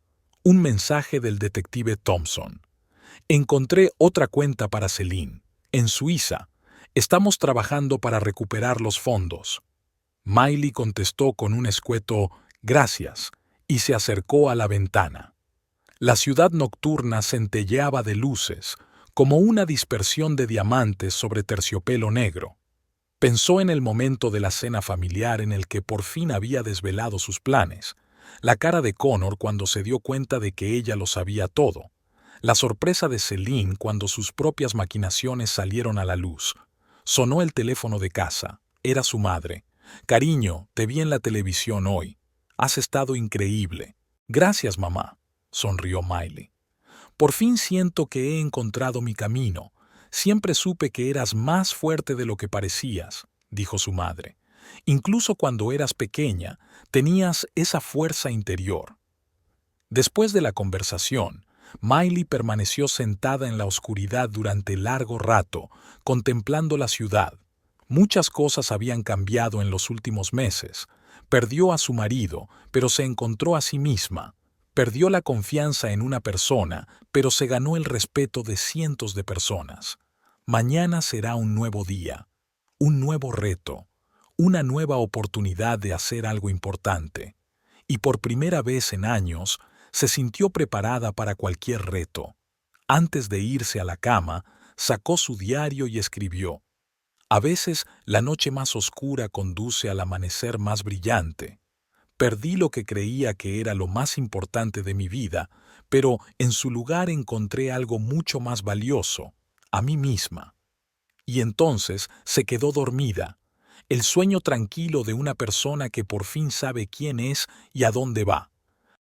Un mensaje del detective Thompson. Encontré otra cuenta para Celine. En Suiza. Estamos trabajando para recuperar los fondos. Miley contestó con un escueto «Gracias» y se acercó a la ventana. La ciudad nocturna centelleaba de luces, como una dispersión de diamantes sobre terciopelo negro. Pensó en el momento de la cena familiar en el que por fin había desvelado sus planes, la cara de Connor cuando se dio cuenta de que ella lo sabía todo, la sorpresa de Celine cuando sus propias maquinaciones salieron a la luz. Sonó el teléfono de casa. Era su madre. «Cariño, te vi en la televisión hoy. Has estado increíble». «Gracias, mamá», sonrió Miley. «Por fin siento que he encontrado mi camino. Siempre supe que eras más fuerte de lo que parecías», dijo su madre. «Incluso cuando eras pequeña, tenías esa fuerza interior». Después de la conversación, Miley permaneció sentada en la oscuridad durante largo rato, contemplando la ciudad. Muchas cosas habían cambiado en los últimos meses. Perdió a su marido, pero se encontró a sí misma. Perdió la confianza en una persona, pero se ganó el respeto de cientos de personas. Mañana será un nuevo día, un nuevo reto, una nueva oportunidad de hacer algo importante. Y por primera vez en años, se sintió preparada para cualquier reto. Antes de irse a la cama, sacó su diario y escribió: «A veces la noche más oscura conduce al amanecer más brillante. Perdí lo que creía que era lo más importante de mi vida, pero en su lugar encontré algo mucho más valioso, a mí misma». Y entonces se quedó dormida, el sueño tranquilo de una persona que por fin sabe quién es y a dónde va.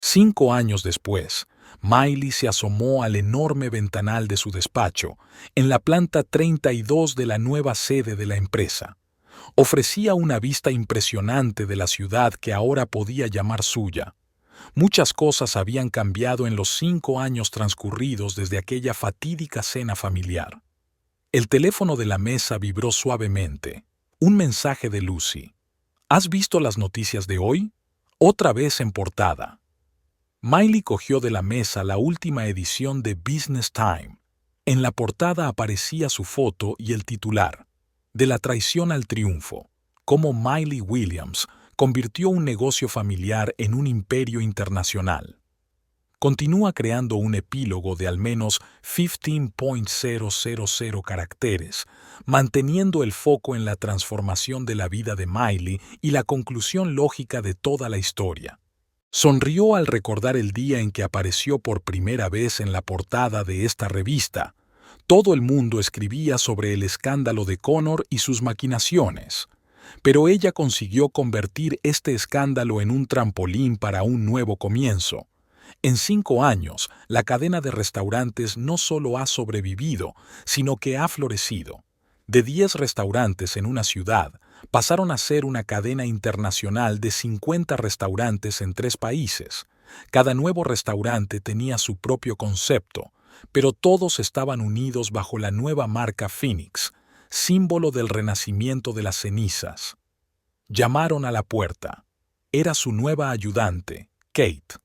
5 años después, Miley se asomó al enorme ventanal de su despacho, en la planta 32 de la nueva sede de la empresa. Ofrecía una vista impresionante de la ciudad que ahora podía llamar suya. Muchas cosas habían cambiado en los 5 años transcurridos desde aquella fatídica cena familiar. El teléfono de la mesa vibró suavemente. Un mensaje de Lucy. ¿Has visto las noticias de hoy? Otra vez en portada. Miley cogió de la mesa la última edición de Business Time. En la portada aparecía su foto y el titular: De la traición al triunfo, cómo Miley Williams convirtió un negocio familiar en un imperio internacional. Continúa creando un epílogo de al menos 15.000 caracteres, manteniendo el foco en la transformación de la vida de Miley y la conclusión lógica de toda la historia. Sonrió al recordar el día en que apareció por primera vez en la portada de esta revista. Todo el mundo escribía sobre el escándalo de Conor y sus maquinaciones, pero ella consiguió convertir este escándalo en un trampolín para un nuevo comienzo. En 5 años, la cadena de restaurantes no solo ha sobrevivido, sino que ha florecido. De 10 restaurantes en una ciudad, pasaron a ser una cadena internacional de 50 restaurantes en 3 países. Cada nuevo restaurante tenía su propio concepto, pero todos estaban unidos bajo la nueva marca Phoenix, símbolo del renacimiento de las cenizas. Llamaron a la puerta. Era su nueva ayudante, Kate.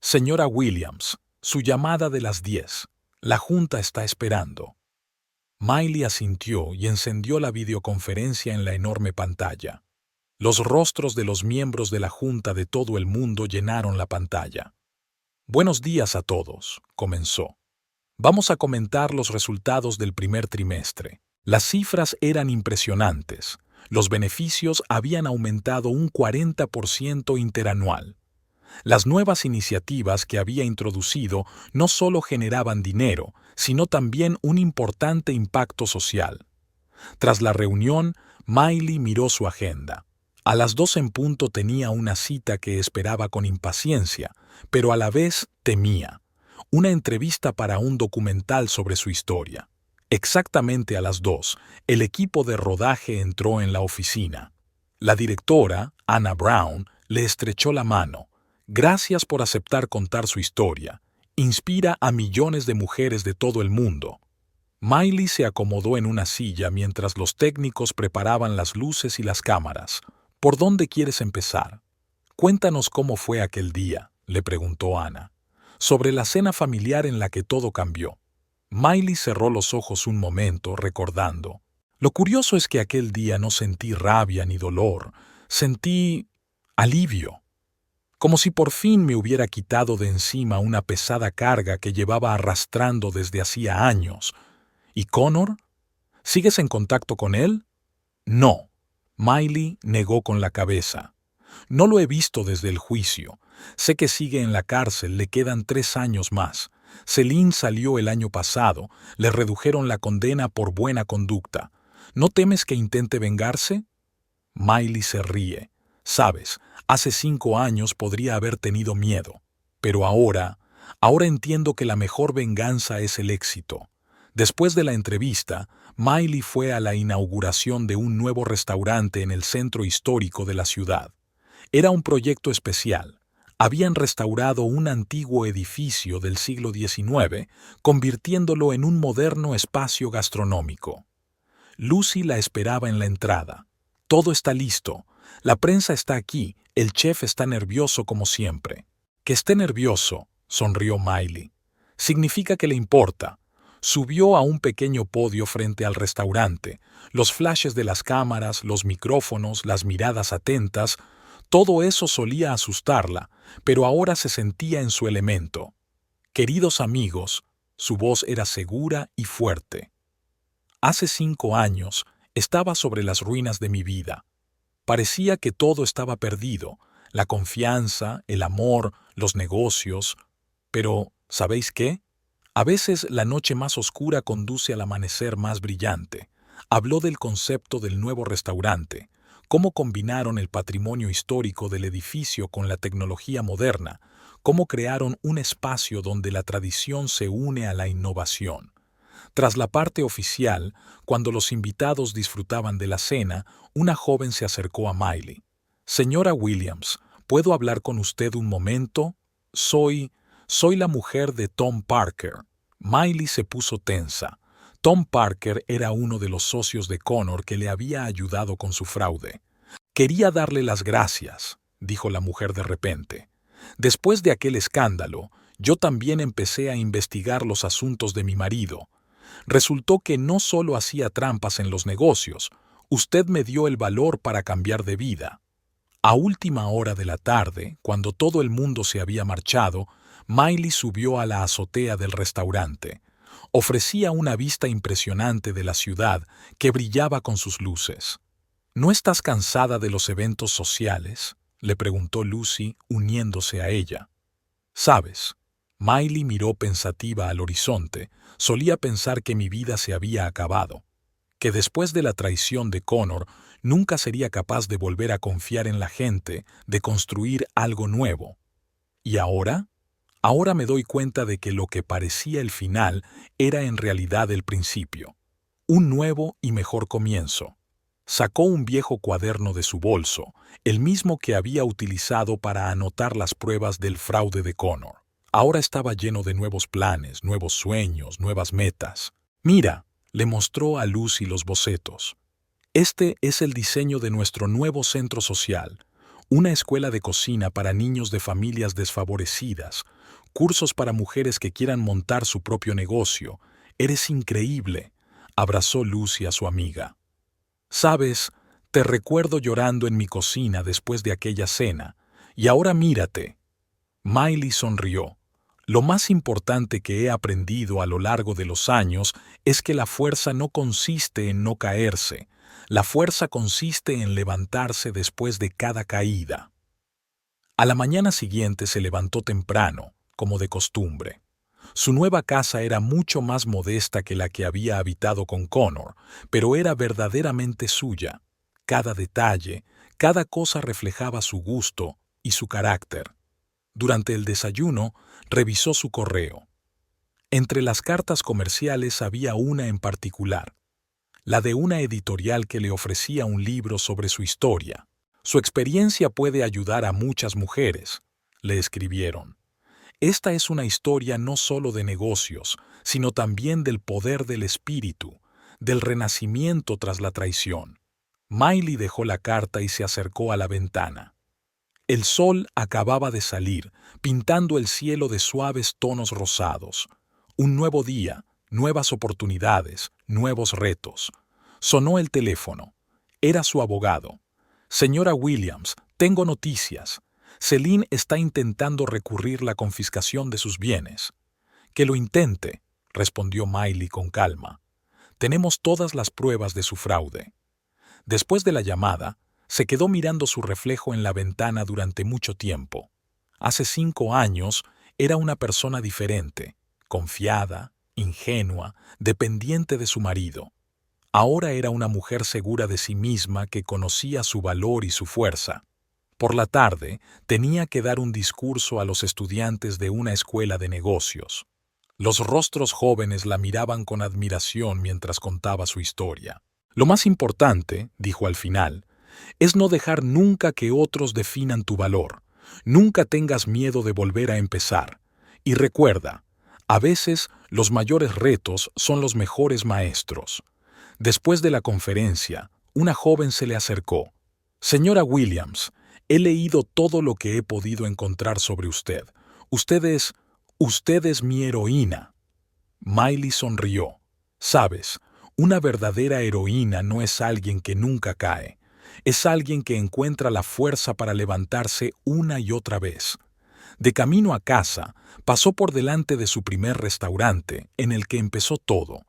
Señora Williams, su llamada de las 10. La junta está esperando. Miley asintió y encendió la videoconferencia en la enorme pantalla. Los rostros de los miembros de la junta de todo el mundo llenaron la pantalla. Buenos días a todos, comenzó. Vamos a comentar los resultados del primer trimestre. Las cifras eran impresionantes. Los beneficios habían aumentado un 40% interanual. Las nuevas iniciativas que había introducido no solo generaban dinero, sino también un importante impacto social. Tras la reunión, Miley miró su agenda. A las 2 en punto tenía una cita que esperaba con impaciencia, pero a la vez temía. Una entrevista para un documental sobre su historia. Exactamente a las 2, el equipo de rodaje entró en la oficina. La directora, Anna Brown, le estrechó la mano. Gracias por aceptar contar su historia. Inspira a millones de mujeres de todo el mundo. Miley se acomodó en una silla mientras los técnicos preparaban las luces y las cámaras. ¿Por dónde quieres empezar? Cuéntanos cómo fue aquel día, le preguntó Anna. Sobre la cena familiar en la que todo cambió. Miley cerró los ojos un momento, recordando. Lo curioso es que aquel día no sentí rabia ni dolor. Sentí alivio. Como si por fin me hubiera quitado de encima una pesada carga que llevaba arrastrando desde hacía años. ¿Y Conor? ¿Sigues en contacto con él? No. Miley negó con la cabeza. No lo he visto desde el juicio. Sé que sigue en la cárcel, le quedan 3 años más. Celine salió el año pasado, le redujeron la condena por buena conducta. ¿No temes que intente vengarse? Miley se ríe. Sabes, hace 5 años podría haber tenido miedo, pero ahora entiendo que la mejor venganza es el éxito. Después de la entrevista, Miley fue a la inauguración de un nuevo restaurante en el centro histórico de la ciudad. Era un proyecto especial. Habían restaurado un antiguo edificio del siglo XIX, convirtiéndolo en un moderno espacio gastronómico. Lucy la esperaba en la entrada. Todo está listo. La prensa está aquí, el chef está nervioso como siempre. Que esté nervioso, sonrió Miley. Significa que le importa. Subió a un pequeño podio frente al restaurante. Los flashes de las cámaras, los micrófonos, las miradas atentas, todo eso solía asustarla, pero ahora se sentía en su elemento. Queridos amigos, su voz era segura y fuerte. Hace 5 años estaba sobre las ruinas de mi vida. Parecía que todo estaba perdido, la confianza, el amor, los negocios. Pero, ¿sabéis qué? A veces la noche más oscura conduce al amanecer más brillante. Habló del concepto del nuevo restaurante, cómo combinaron el patrimonio histórico del edificio con la tecnología moderna, cómo crearon un espacio donde la tradición se une a la innovación. Tras la parte oficial, cuando los invitados disfrutaban de la cena, una joven se acercó a Miley. «Señora Williams, ¿puedo hablar con usted un momento? Soy la mujer de Tom Parker». Miley se puso tensa. Tom Parker era uno de los socios de Conor que le había ayudado con su fraude. Quería darle las gracias, dijo la mujer de repente. Después de aquel escándalo, yo también empecé a investigar los asuntos de mi marido. Resultó que no solo hacía trampas en los negocios, usted me dio el valor para cambiar de vida. A última hora de la tarde, cuando todo el mundo se había marchado, Miley subió a la azotea del restaurante. Ofrecía una vista impresionante de la ciudad que brillaba con sus luces. ¿No estás cansada de los eventos sociales?, le preguntó Lucy, uniéndose a ella. ¿Sabes? Miley miró pensativa al horizonte. Solía pensar que mi vida se había acabado, que después de la traición de Connor nunca sería capaz de volver a confiar en la gente, de construir algo nuevo. ¿Y ahora? Ahora me doy cuenta de que lo que parecía el final era en realidad el principio. Un nuevo y mejor comienzo. Sacó un viejo cuaderno de su bolso, el mismo que había utilizado para anotar las pruebas del fraude de Connor. Ahora estaba lleno de nuevos planes, nuevos sueños, nuevas metas. Mira, le mostró a Lucy los bocetos. Este es el diseño de nuestro nuevo centro social, una escuela de cocina para niños de familias desfavorecidas, cursos para mujeres que quieran montar su propio negocio. Eres increíble, abrazó Lucy a su amiga. Sabes, te recuerdo llorando en mi cocina después de aquella cena, y ahora mírate. Miley sonrió. Lo más importante que he aprendido a lo largo de los años es que la fuerza no consiste en no caerse, la fuerza consiste en levantarse después de cada caída. A la mañana siguiente se levantó temprano, como de costumbre. Su nueva casa era mucho más modesta que la que había habitado con Connor, pero era verdaderamente suya. Cada detalle, cada cosa reflejaba su gusto y su carácter. Durante el desayuno, revisó su correo. Entre las cartas comerciales había una en particular, la de una editorial que le ofrecía un libro sobre su historia. Su experiencia puede ayudar a muchas mujeres, le escribieron. Esta es una historia no solo de negocios, sino también del poder del espíritu, del renacimiento tras la traición. Miley dejó la carta y se acercó a la ventana. El sol acababa de salir, pintando el cielo de suaves tonos rosados. Un nuevo día, nuevas oportunidades, nuevos retos. Sonó el teléfono. Era su abogado. Señora Williams, tengo noticias. Celine está intentando recurrir la confiscación de sus bienes. Que lo intente, respondió Miley con calma. Tenemos todas las pruebas de su fraude. Después de la llamada, se quedó mirando su reflejo en la ventana durante mucho tiempo. Hace 5 años era una persona diferente, confiada, ingenua, dependiente de su marido. Ahora era una mujer segura de sí misma que conocía su valor y su fuerza. Por la tarde, tenía que dar un discurso a los estudiantes de una escuela de negocios. Los rostros jóvenes la miraban con admiración mientras contaba su historia. Lo más importante, dijo al final, es no dejar nunca que otros definan tu valor. Nunca tengas miedo de volver a empezar. Y recuerda, a veces los mayores retos son los mejores maestros. Después de la conferencia, una joven se le acercó. Señora Williams, he leído todo lo que he podido encontrar sobre usted. Usted es mi heroína. Miley sonrió. Sabes, una verdadera heroína no es alguien que nunca cae. Es alguien que encuentra la fuerza para levantarse una y otra vez. De camino a casa, pasó por delante de su primer restaurante, en el que empezó todo.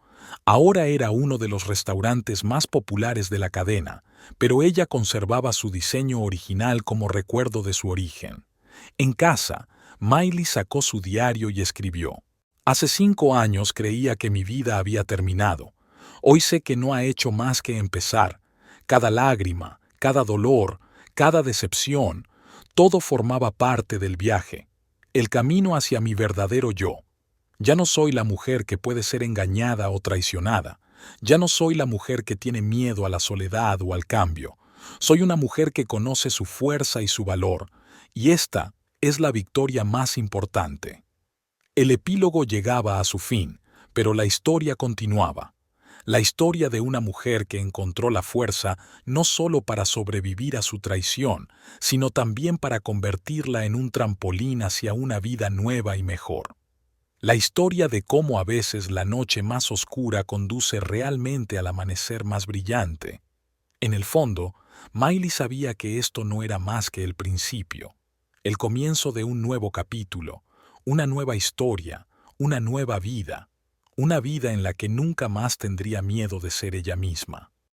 Ahora era uno de los restaurantes más populares de la cadena, pero ella conservaba su diseño original como recuerdo de su origen. En casa, Miley sacó su diario y escribió: Hace 5 años creía que mi vida había terminado. Hoy sé que no ha hecho más que empezar. Cada lágrima, cada dolor, cada decepción, todo formaba parte del viaje, el camino hacia mi verdadero yo. Ya no soy la mujer que puede ser engañada o traicionada. Ya no soy la mujer que tiene miedo a la soledad o al cambio. Soy una mujer que conoce su fuerza y su valor, y esta es la victoria más importante. El epílogo llegaba a su fin, pero la historia continuaba. La historia de una mujer que encontró la fuerza no solo para sobrevivir a su traición, sino también para convertirla en un trampolín hacia una vida nueva y mejor. La historia de cómo a veces la noche más oscura conduce realmente al amanecer más brillante. En el fondo, Miley sabía que esto no era más que el principio, el comienzo de un nuevo capítulo, una nueva historia, una nueva vida, una vida en la que nunca más tendría miedo de ser ella misma.